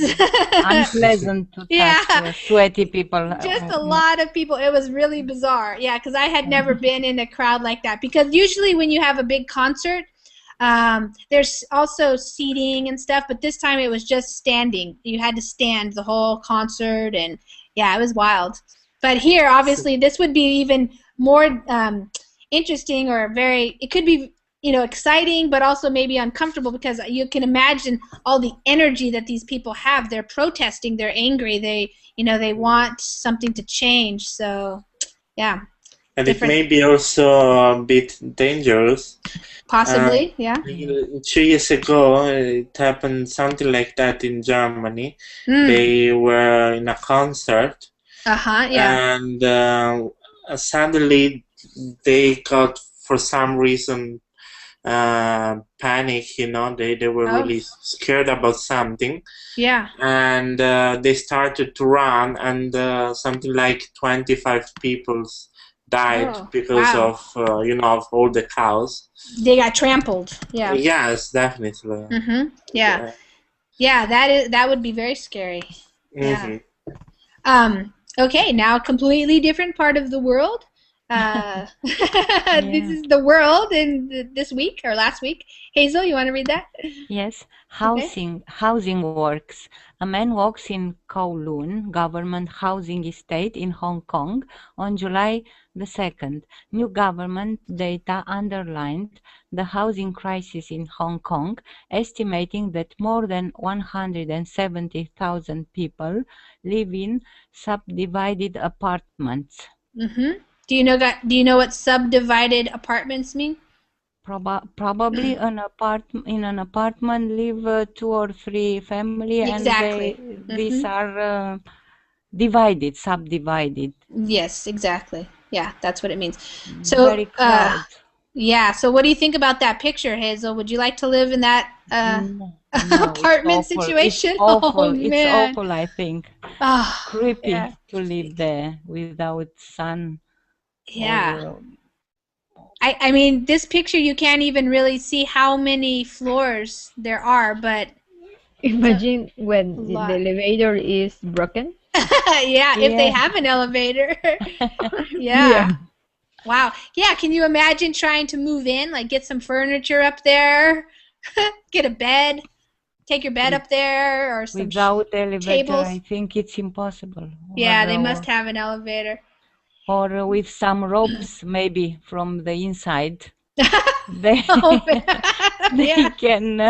Unpleasant to touch sweaty people. Just a lot of people. It was really bizarre. Yeah, because I had never been in a crowd like that. Because usually when you have a big concert, there's also seating and stuff, but this time it was just standing. You had to stand the whole concert, and yeah, it was wild. But here, obviously, this would be even more interesting, or it could be, exciting, but also maybe uncomfortable, because you can imagine all the energy that these people have. They're protesting, they're angry, they want something to change. So, yeah. And it may be also a bit dangerous. Possibly, yeah. 2 years ago, it happened something like that in Germany. They were in a concert. Yeah. And suddenly they got, for some reason, panic. They were really scared about something. Yeah. And they started to run, and something like 25 people died because of of all the cows. They got trampled. Yeah. Yes, definitely. Yeah. Yeah, that would be very scary. Yeah. Okay, now a completely different part of the world. This is the world in this week or last week. Hazel, you want to read that? Yes. Housing works. A man walks in Kowloon government housing estate in Hong Kong on July the 2nd. New government data underlined the housing crisis in Hong Kong, estimating that more than 170,000 people live in subdivided apartments. Do you know what subdivided apartments mean? Probably in an apartment live 2 or 3 family, exactly. And these are subdivided. Yes, exactly. Yeah, that's what it means. So very crowded. Yeah. So what do you think about that picture, Hazel? Would you like to live in that apartment situation? It's awful. Oh, it's man. awful, I think. Creepy to live there without sun. Yeah. I mean, this picture, you can't even really see how many floors there are, but imagine when the elevator is broken. Yeah, if they have an elevator. Yeah. Wow. Yeah, can you imagine trying to move in, like get some furniture up there, get a bed, take your bed up there, or some without elevator, tables? I think it's impossible. Yeah, they must have an elevator. Or with some ropes, maybe, from the inside. They Oh, they yeah, can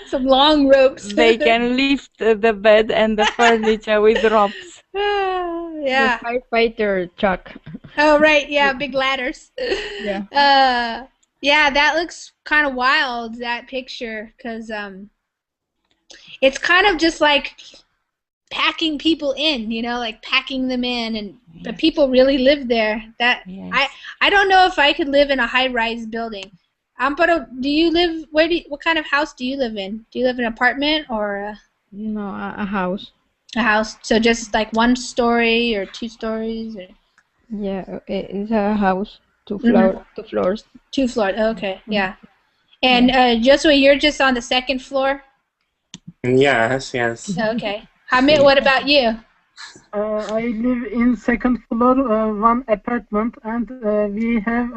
some long ropes. they can lift the bed and the furniture with ropes. The Yeah. firefighter truck. Oh, right. Yeah, big ladders. Yeah. Yeah, that looks kind of wild, that picture, because it's kind of just like packing people in, like packing them in, and the Yes. people really live there. Yes. I don't know if I could live in a high-rise building. Amparo, what kind of house do you live in? Do you live in an apartment or No, a house. a house? So just like 1 story or 2 stories or Yeah, it's a house, two Mhm. floors. 2 floors. Okay, Mhm. yeah. And Joshua, you're just on the second floor? Yes, yes. Okay. Hamid, what about you? I live in second floor, one apartment, and we have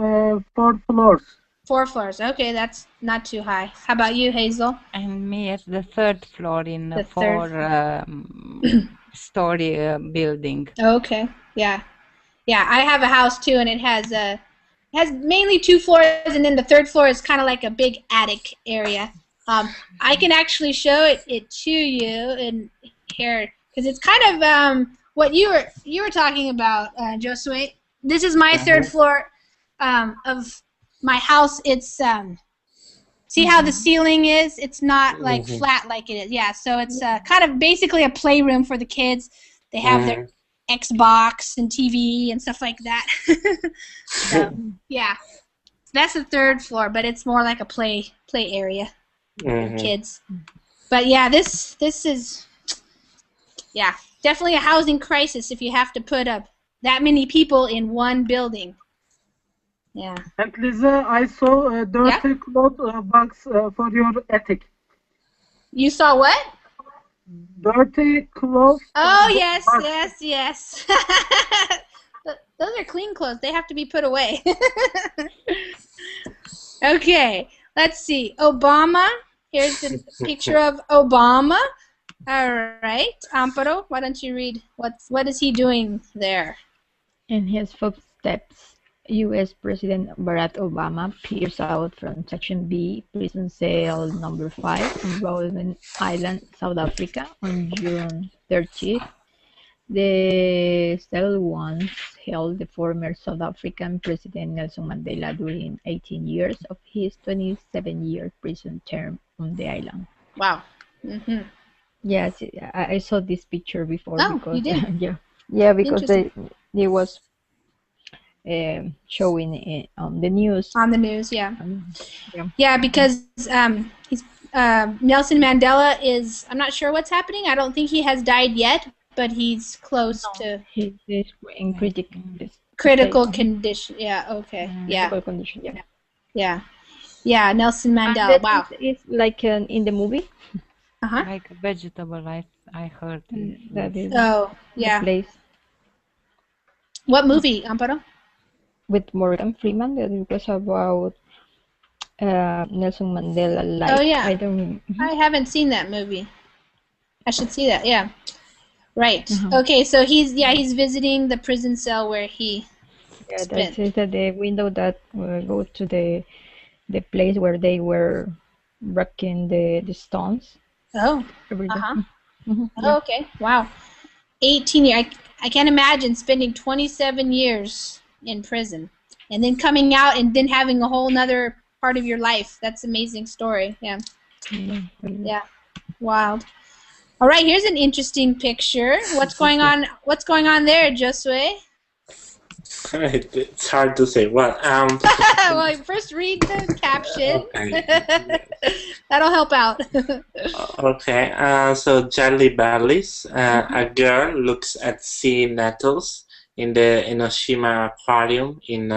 4 floors. 4 floors. Okay, that's not too high. How about you, Hazel? And me at the third floor in a The third. four-story building. Okay. Yeah. Yeah, I have a house too, and it has mainly 2 floors, and then the third floor is kind of like a big attic area. I can actually show it to you in here because it's kind of what you were talking about, Josue. This is my third floor of my house. It's see how the ceiling is? It's not like flat like it is. Yeah, so it's kind of basically a playroom for the kids. They have their Xbox and TV and stuff like that. So yeah, that's the third floor, but it's more like a play area for kids. But yeah, this is definitely a housing crisis if you have to put up that many people in one building. Yeah. And Lisa, I saw a dirty cloth box for your attic. You saw what? Dirty clothes. Oh, yes, box. yes. Those are clean clothes. They have to be put away. Okay, let's see. Obama. Here's the picture of Obama. All right. Amparo, why don't you read what is he doing there? In his footsteps, U.S. President Barack Obama peers out from Section B, prison cell number 5, on Robben Island, South Africa, on June 30th. The cell once held the former South African President Nelson Mandela during 18 years of his 27-year prison term on the island. Wow. Yes, I saw this picture before. Oh, because, you did? Yeah, because they was showing it on the news. On the news, yeah. Yeah. Yeah, because he's Nelson Mandela is. I'm not sure what's happening. I don't think he has died yet, but he's close to. He's in critical condition. Yeah. Okay. Yeah. Critical condition. Yeah. Yeah. Yeah. Nelson Mandela. Wow. It's like in the movie. Like a vegetable, I heard. That is. Oh, yeah. The place. What movie, Amparo? With Morgan Freeman. That it was about Nelson Mandela life. Oh yeah. I haven't seen that movie. I should see that. Yeah. Right. Okay. So he's visiting the prison cell where he. Yeah, that is the window that go to the place where they were wrecking the stones. Oh. Oh, okay. Wow. 18 years. I can't imagine spending 27 years in prison and then coming out and then having a whole nother part of your life. That's an amazing story. Yeah. Yeah. Wild. All right, here's an interesting picture. What's going on there, Josue? It's hard to say. Well, well, first read the caption. Okay. That'll help out. Okay, so jelly bellies. A girl looks at sea nettles in the Enoshima Aquarium in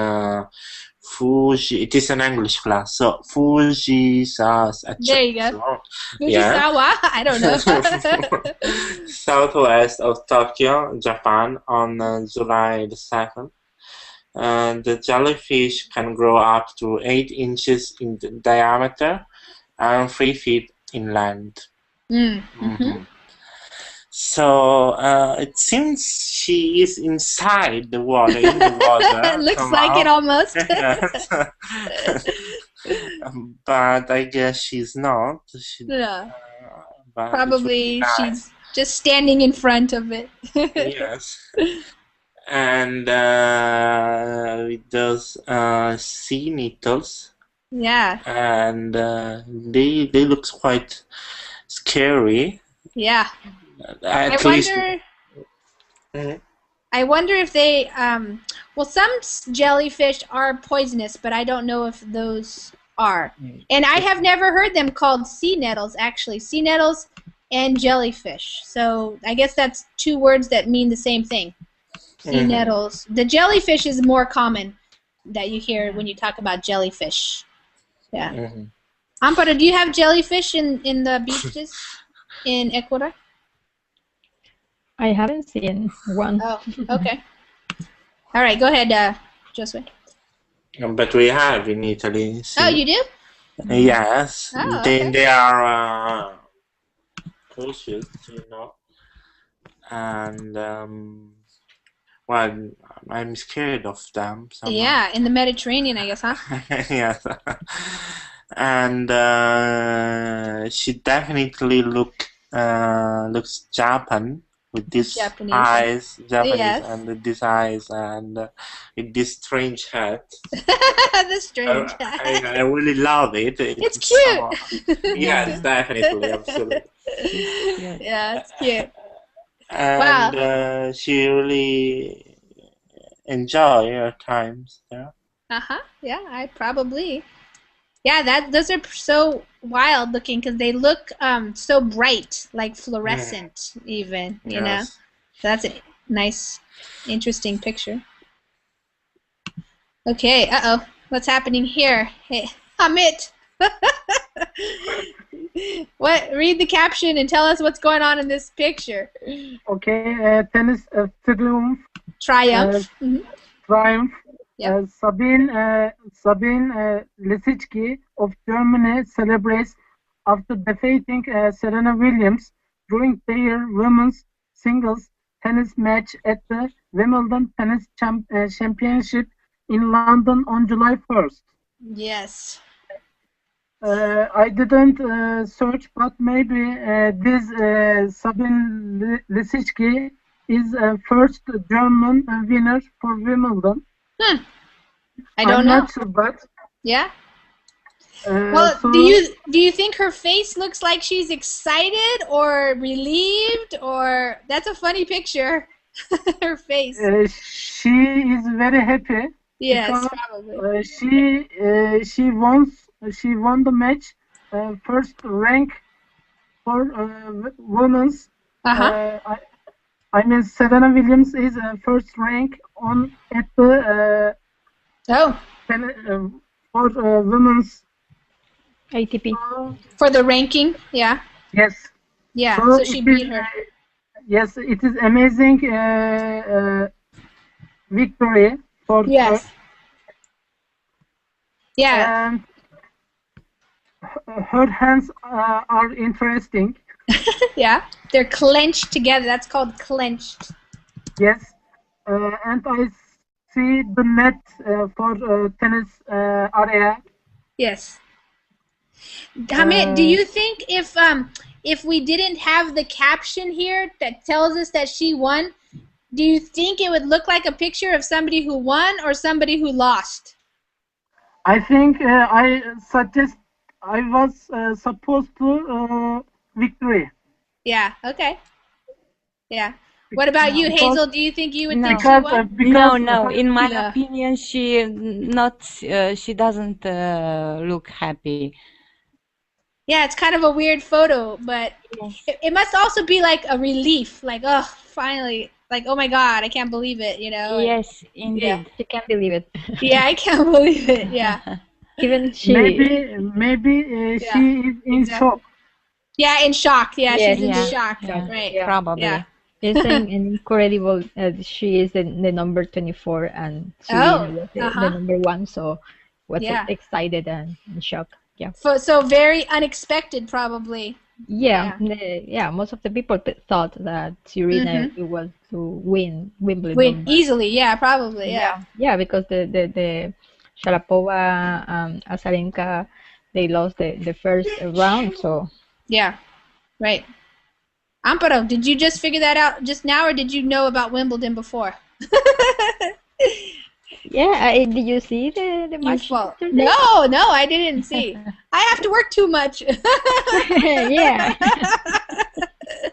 Fuji. It is an English class, so Fujisawa. There you go. Fujisawa? I don't know. Southwest of Tokyo, Japan, on July the 2nd. The jellyfish can grow up to 8 inches in diameter and 3 feet in length. So it seems she is inside the water, in the water. Looks somehow. like it almost. Yes. But I guess she's not. Yeah. But Probably nice. she's just standing in front of it. Yes. And with those sea nettles. Yeah. And they look quite scary. Yeah. At least. I wonder if they well, some jellyfish are poisonous, but I don't know if those are. And I have never heard them called sea nettles, actually. Sea nettles and jellyfish. So I guess that's two words that mean the same thing. Sea nettles. The jellyfish is more common that you hear when you talk about jellyfish. Yeah. Amparo, do you have jellyfish in the beaches in Ecuador? I haven't seen one. Oh, okay. All right, go ahead, Josue. But we have in Italy. Oh, you do? Yes. Oh, okay. They are cautious, and well, I'm scared of them. Somehow. Yeah, in the Mediterranean, I guess, huh? Yes. And she definitely looks Japan. With these eyes, Japanese, and these eyes, and with this strange hat. The strange hat. I really love it. It's cute. Yes, definitely, absolutely. Yeah, it's cute. And wow. She really enjoy her times there. Yeah, I probably. Yeah, those are so wild looking because they look so bright, like fluorescent even, you know. So that's a nice, interesting picture. Okay, what's happening here? Hey, Hamid! Read the caption and tell us what's going on in this picture. Okay, tennis triumph. Triumph. Triumph. Yep. Sabine Lisicki of Germany celebrates after defeating Serena Williams during their women's singles tennis match at the Wimbledon Tennis Championship in London on July 1st. Yes. I didn't search, but maybe this Sabine Lisicki is first German winner for Wimbledon. I don't know. Not sure, but yeah. Well, so, do you think her face looks like she's excited or relieved, or that's a funny picture? Her face. She is very happy. Yes, because, probably. She won the match, first rank for women's. I mean, Serena Williams is first rank at the for women's ATP. For the ranking, yeah. Yes. Yeah, so she beat her. Yes, it is amazing victory for her. Yeah. And her hands are interesting. Yeah, they're clenched together. That's called clenched. Yes, and I see the net for tennis area. Yes. Hamid, do you think if we didn't have the caption here that tells us that she won, do you think it would look like a picture of somebody who won or somebody who lost? I think I was supposed to victory. Yeah. Okay. Yeah. What about you, Hazel? Do you think you would think she won? No. In my opinion, she doesn't look happy. Yeah, it's kind of a weird photo, but it must also be like a relief, like, oh, finally, like, oh my God, I can't believe it, you know? Yes, indeed. Yeah, she can't believe it. Yeah, I can't believe it, yeah. Even she... Maybe she is in shock. Yeah, in shock, yeah, yes, she's in shock, right. Yeah. Probably. Yeah. It's an incredible, she is the number 24 and she was the number 1, so was excited and in shock. Yeah. So very unexpected, probably. Yeah, most of the people thought that Serena it was to win Wimbledon. Easily, yeah, probably, yeah. Yeah, because the Sharapova Azarenka, they lost the first round, so. Yeah, right. Amparo, did you just figure that out just now, or did you know about Wimbledon before? Yeah, did you see the match yesterday? No, I didn't see. I have to work too much. Yeah.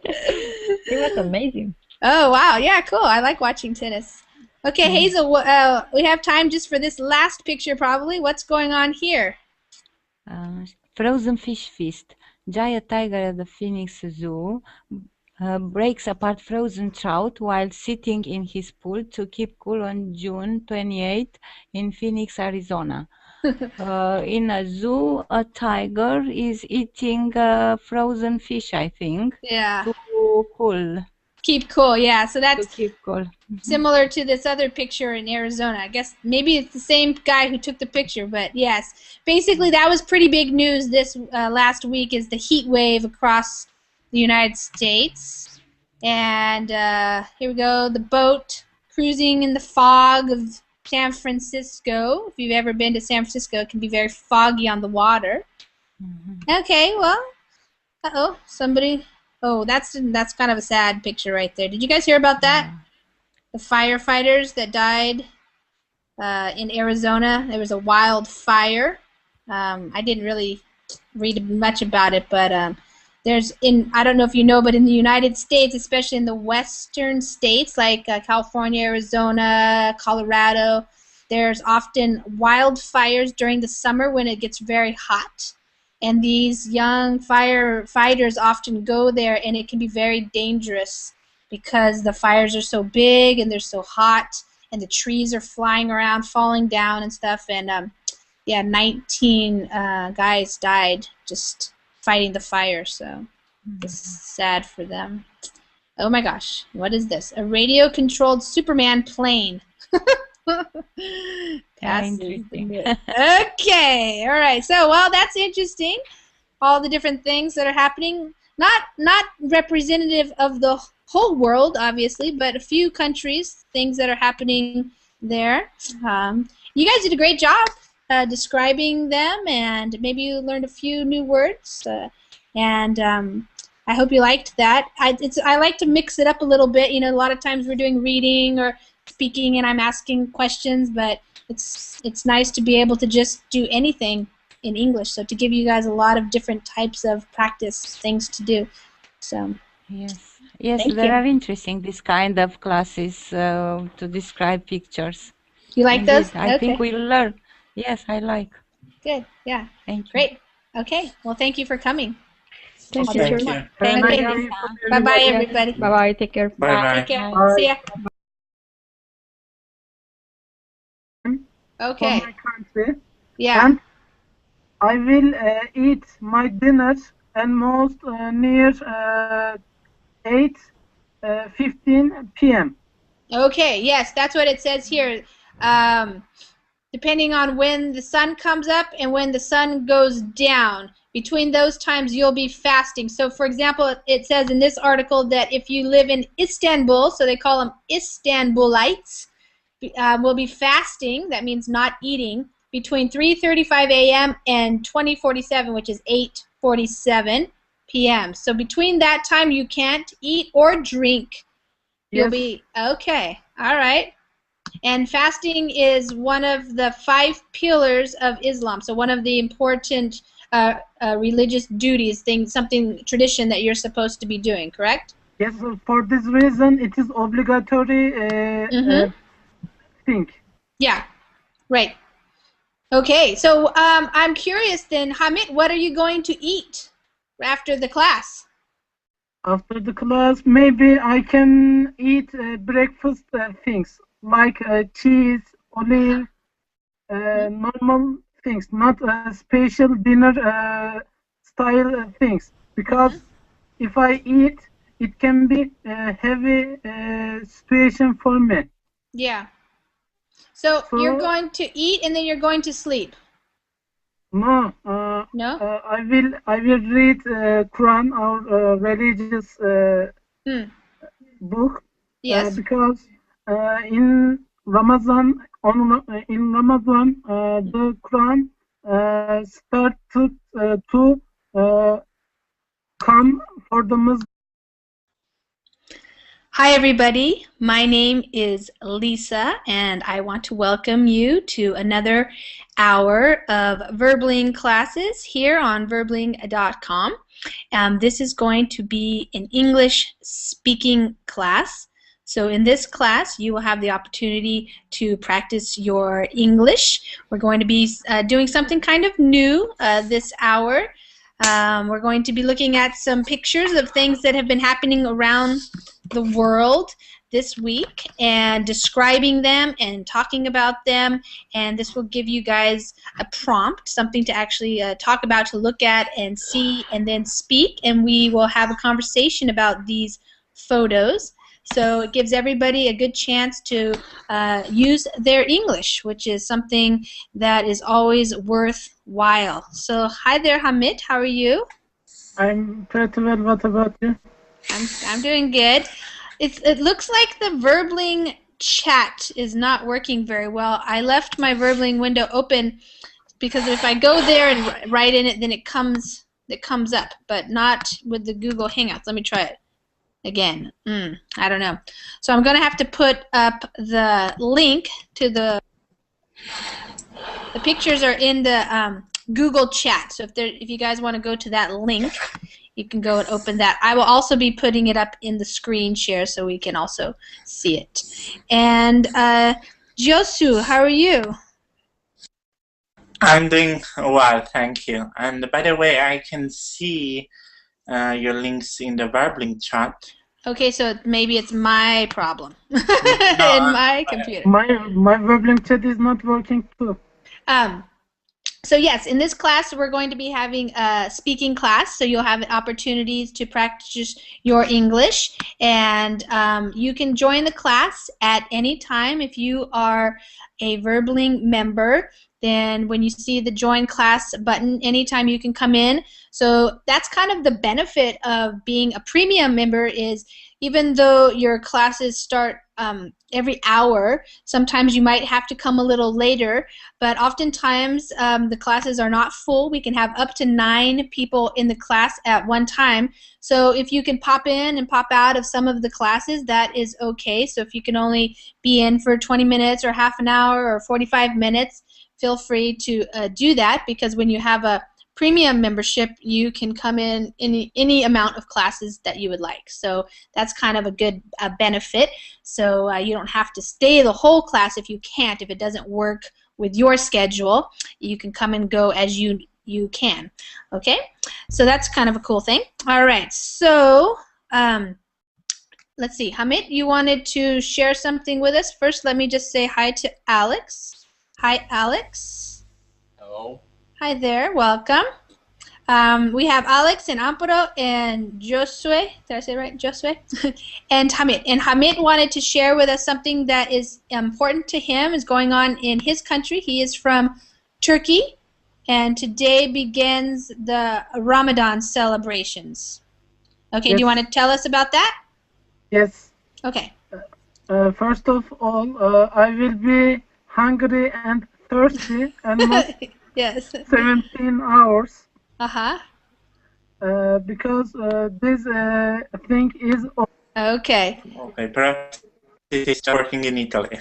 It was amazing. Oh, wow. Yeah, cool. I like watching tennis. Okay, Hazel, we have time just for this last picture probably. What's going on here? Frozen fish feast. Giant tiger at the Phoenix Zoo breaks apart frozen trout while sitting in his pool to keep cool on June 28 in Phoenix, Arizona. In a zoo, a tiger is eating frozen fish, I think. Yeah. To cool. Keep cool, yeah. So that's to keep cool. Similar to this other picture in Arizona. I guess maybe it's the same guy who took the picture, but yes. Basically, that was pretty big news this last week is the heat wave across the United States. And here we go, the boat cruising in the fog of San Francisco. If you've ever been to San Francisco, it can be very foggy on the water. Okay, well, somebody... Oh, that's kind of a sad picture right there. Did you guys hear about that? The firefighters that died in Arizona. There was a wildfire. I didn't really read much about it, but I don't know if you know, but in the United States, especially in the western states like California, Arizona, Colorado, there's often wildfires during the summer when it gets very hot. And these young firefighters often go there, and it can be very dangerous because the fires are so big and they're so hot, and the trees are flying around, falling down and stuff. And 19 guys died just fighting the fire, so it's sad for them. Oh my gosh, what is this? A radio-controlled Superman plane. Interesting. Okay, all right. So, well, that's interesting. All the different things that are happening. Not representative of the whole world, obviously, but a few countries, things that are happening there. You guys did a great job describing them, and maybe you learned a few new words. I hope you liked that. I like to mix it up a little bit. You know, a lot of times we're doing reading or speaking, and I'm asking questions, but it's nice to be able to just do anything in English. So to give you guys a lot of different types of practice things to do. So yes, they are interesting. This kind of classes to describe pictures. You like those? I think we'll learn. Yes, I like. Good. Yeah. Thank you. Great. Okay. Well, thank you for coming. Thank you. Thank you. Bye-bye, everybody. Bye-bye. Take care. Bye-bye. Take care. Bye. See ya. For Okay. my country. Yeah. And I will eat my dinner almost near 8:15 p.m. Okay. Yes, that's what it says here. Depending on when the sun comes up and when the sun goes down. Between those times, you'll be fasting. So, for example, it says in this article that if you live in Istanbul, so they call them Istanbulites, will be fasting, that means not eating, between 3:35 a.m. and 20:47, which is 8:47 p.m. So between that time, you can't eat or drink. You'll be, okay, all right. And fasting is one of the 5 pillars of Islam, so one of the important religious duties, tradition that you're supposed to be doing, correct? Yes, for this reason, it is obligatory thing. Yeah, right. Okay, so I'm curious then, Hamid, what are you going to eat after the class? After the class, maybe I can eat breakfast things like cheese, olive, normal things, not special dinner style things. Because if I eat, it can be a heavy situation for me. Yeah. So you're going to eat and then you're going to sleep. No. No? I will read Quran or religious book. Yes. Because in Ramadan, in Ramadan, the Quran started to come for the Muslims. Hi everybody, my name is Lisa and I want to welcome you to another hour of Verbling classes here on verbling.com. This is going to be an English speaking class. So in this class you will have the opportunity to practice your English. We're going to be doing something kind of new this hour. We're going to be looking at some pictures of things that have been happening around the world this week and describing them and talking about them, and this will give you guys a prompt, something to actually talk about, to look at and see and then speak, and we will have a conversation about these photos. So it gives everybody a good chance to use their English, which is something that is always worthwhile. So hi there, Hamid. How are you? I'm pretty well. What about you? I'm doing good. It looks like the Verbling chat is not working very well. I left my Verbling window open because if I go there and write in it, then it comes up, but not with the Google Hangouts. Let me try it again. I don't know. So I'm going to have to put up the link to the pictures are in the Google chat. So if you guys want to go to that link, you can go and open that. I will also be putting it up in the screen share so we can also see it. And Josu, how are you? I'm doing well, thank you. And by the way, I can see your links in the Verbling chat. Okay, so maybe it's my problem in my computer. My Verbling chat is not working too. So yes, in this class we're going to be having a speaking class, so you'll have opportunities to practice your English, and you can join the class at any time. If you are a Verbling member, then when you see the join class button, anytime you can come in. So that's kind of the benefit of being a premium member, is even though your classes start every hour, sometimes you might have to come a little later, but oftentimes the classes are not full. We can have up to 9 people in the class at one time. So if you can pop in and pop out of some of the classes, that is okay. So if you can only be in for 20 minutes or half an hour or 45 minutes, feel free to do that, because when you have a premium membership, you can come in any amount of classes that you would like. So that's kind of a good benefit. So you don't have to stay the whole class if you can't. If it doesn't work with your schedule, you can come and go as you can. Okay? So that's kind of a cool thing. All right. So let's see. Hamid, you wanted to share something with us. First, let me just say hi to Alex. Hi, Alex. Hello. Hi there, welcome. We have Alex and Amparo and Josue, did I say it right? Josue? And Hamid. And Hamid wanted to share with us something that is important to him, is going on in his country. He is from Turkey, and today begins the Ramadan celebrations. Okay, Yes. Do you want to tell us about that? Yes. Okay. First of all, I will be hungry and thirsty and not Yes. 17 hours. Uh-huh. Because this thing is... Okay. Okay, perhaps it is working in Italy.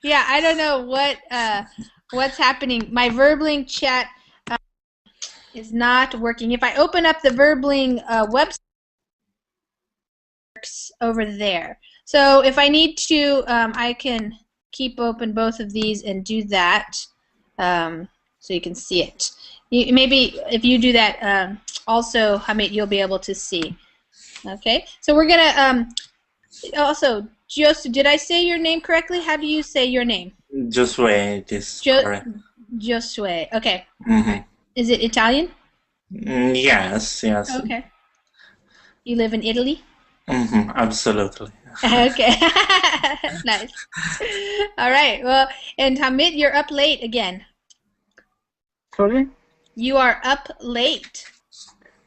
Yeah, I don't know what's happening. My Verbling chat is not working. If I open up the Verbling website, it works over there. So if I need to, I can keep open both of these and do that, so you can see it. Maybe if you do that also, Hamid, you'll be able to see. Okay, so we're gonna also, Josu, did I say your name correctly? How do you say your name? Josue, it is correct. Josue. Okay. Mm-hmm. Is it Italian? Yes, yes. Okay. You live in Italy? Mm-hmm, absolutely. Okay. Nice. All right. Well, and Hamid, you're up late again. Sorry? You are up late.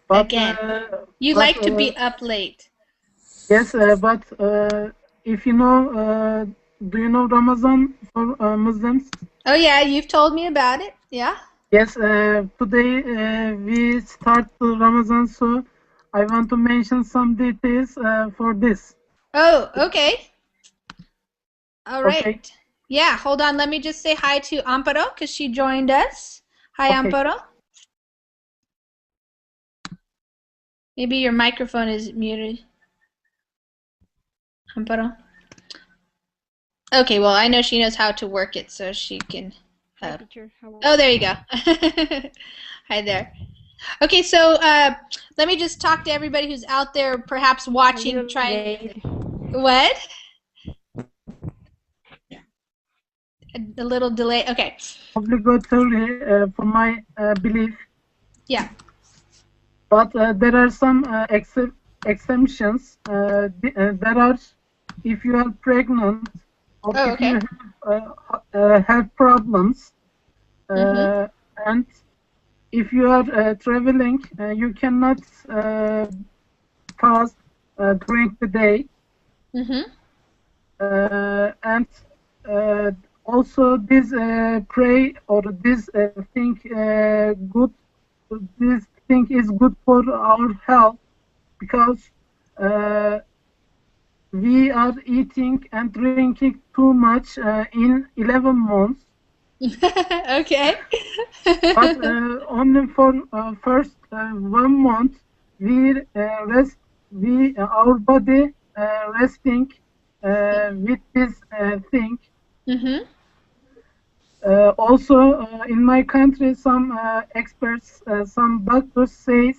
But, Again. You like to be up late. Yes, but if you know, do you know Ramazan for Muslims? Oh yeah, you've told me about it. Yeah. Yes, today we start the Ramazan, so I want to mention some details for this. Oh, okay. All right. Okay. Yeah, hold on. Let me just say hi to Amparo because she joined us. Hi, Okay. Amparo. Maybe your microphone is muted. Amparo. Okay, well, I know she knows how to work it, so she can. Hi, teacher. How are Oh, there you go. Hi there. Okay, so let me just talk to everybody who's out there, perhaps watching. What? A little delay. Okay. Obligatory for my belief. Yeah. But there are some exemptions. There are, if you are pregnant or if you have problems, and if you are traveling, you cannot fast during the day. And also this pray or this thing good. This thing is good for our health because we are eating and drinking too much in 11 months. Okay. But only for first 1 month we rest. Our body resting with this thing. Also, in my country, some experts, some doctors say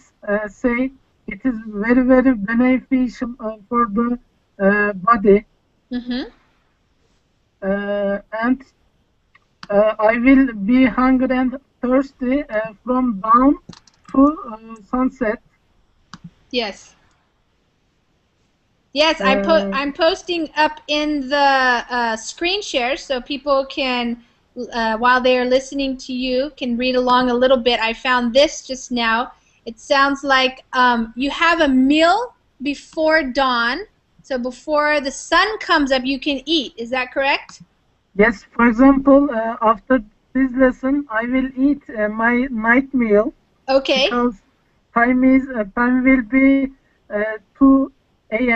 it is very, very beneficial for the body. And I will be hungry and thirsty from dawn to sunset. Yes. Yes, I'm posting up in the screen share so people can, while they are listening to you, can read along a little bit. I found this just now. It sounds like you have a meal before dawn, so before the sun comes up, you can eat. Is that correct? Yes. For example, after this lesson, I will eat my night meal. Okay. Because time will be 2 a.m.